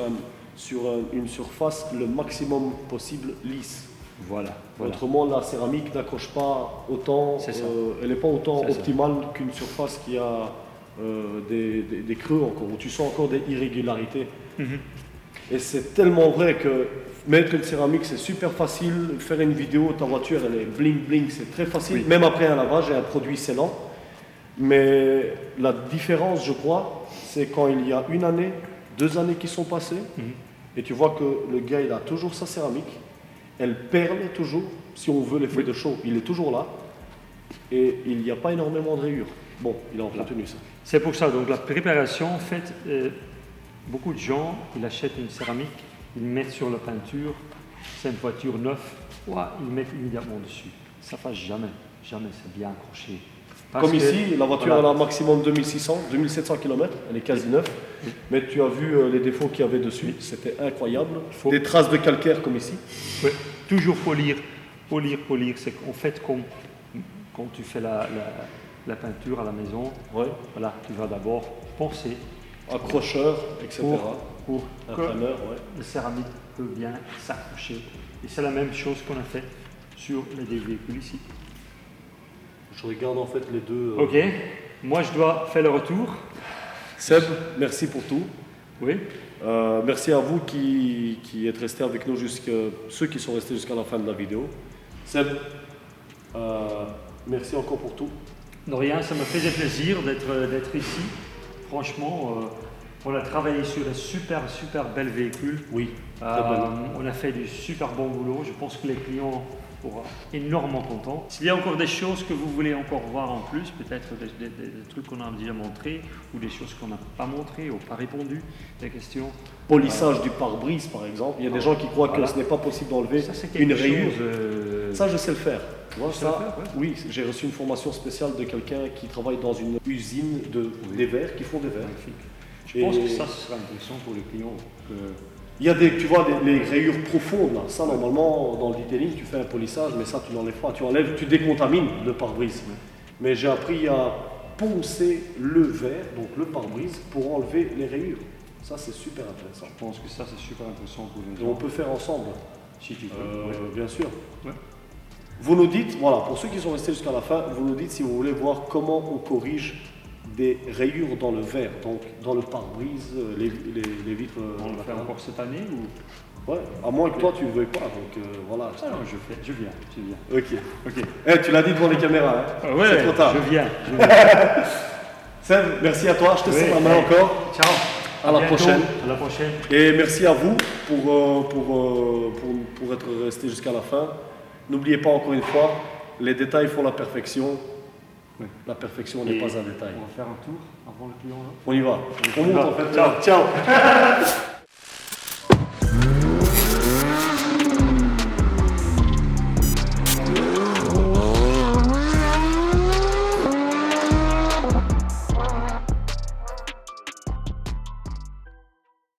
une surface le maximum possible lisse. Voilà. Autrement, la céramique n'accroche pas autant, elle n'est pas autant optimale qu'une surface qui a des creux encore, où tu sens encore des irrégularités. Et c'est tellement vrai que mettre une céramique, c'est super facile. Faire une vidéo, ta voiture, elle est bling bling, c'est très facile. Même après un lavage et un produit scellant. Mais la différence, je crois, c'est quand il y a 1 année, 2 années qui sont passées, et tu vois que le gars, il a toujours sa céramique. Elle perle toujours, si on veut l'effet de chaud, il est toujours là. Et il n'y a pas énormément de rayures. Bon, il a entretenu ça. C'est pour ça, donc la préparation, en fait, beaucoup de gens, ils achètent une céramique, ils mettent sur la peinture, c'est une voiture neuve, ils mettent immédiatement dessus. Ça ne passe jamais, c'est bien accroché. Comme ici, la voiture elle a un maximum 2700 km, elle est quasi neuve, mais tu as vu les défauts qu'il y avait dessus, c'était incroyable. Des traces de calcaire comme ici. Oui, toujours polir, c'est en fait comme quand tu fais la peinture à la maison, voilà, tu vas d'abord penser accrocheur, etc. Pour que la céramique peut bien s'accrocher. Et c'est la même chose qu'on a fait sur les deux véhicules ici. Je regarde en fait les deux. Ok, moi je dois faire le retour. Seb, merci pour tout. Oui. Merci à vous qui êtes restés avec nous, ceux qui sont restés jusqu'à la fin de la vidéo. Seb, merci encore pour tout. De rien, ça me faisait plaisir d'être ici. Franchement, on a travaillé sur un super bel véhicule. Oui. On a fait du super bon boulot. Je pense que les clients seront énormément contents. S'il y a encore des choses que vous voulez encore voir en plus, peut-être des trucs qu'on a déjà montrés ou des choses qu'on n'a pas montrées ou pas répondu, des questions. Polissage du pare-brise par exemple. Il y a des gens qui croient que ce n'est pas possible d'enlever une rayure. Ça, je sais le faire. Tu vois, oui, j'ai reçu une formation spéciale de quelqu'un qui travaille dans une usine des verres, qui font des verres. Magnifique. Je pense que ça, ce sera intéressant pour les clients. Il y a tu vois, les rayures profondes. Là. Ça, normalement, dans le detailing, tu fais un polissage, mais ça, tu n'enlèves pas. Tu décontamines le pare-brise. Mais j'ai appris à poncer le verre, donc le pare-brise, pour enlever les rayures. Ça, c'est super intéressant. Je pense que ça, c'est super intéressant pour les gens. Et on peut faire ensemble. Si tu veux. Bien sûr. Ouais. Vous nous dites, voilà, pour ceux qui sont restés jusqu'à la fin, vous nous dites si vous voulez voir comment on corrige des rayures dans le verre, donc dans le pare-brise, les vitres. On le fait encore cette année ou? Ouais, à moins que toi tu ne veuilles pas, donc voilà. Ah non, je viens. Ok. Tu l'as dit devant les caméras, hein. Ouais, c'est trop tard. Je viens. Seb, merci à toi, je te serre la main encore. Ciao. À la prochaine. À la prochaine. Et merci à vous pour être resté jusqu'à la fin. N'oubliez pas encore une fois, les détails font la perfection. Oui. La perfection n'est pas un détail. On va faire un tour avant le client là. On y va. On monte en fait. Ciao.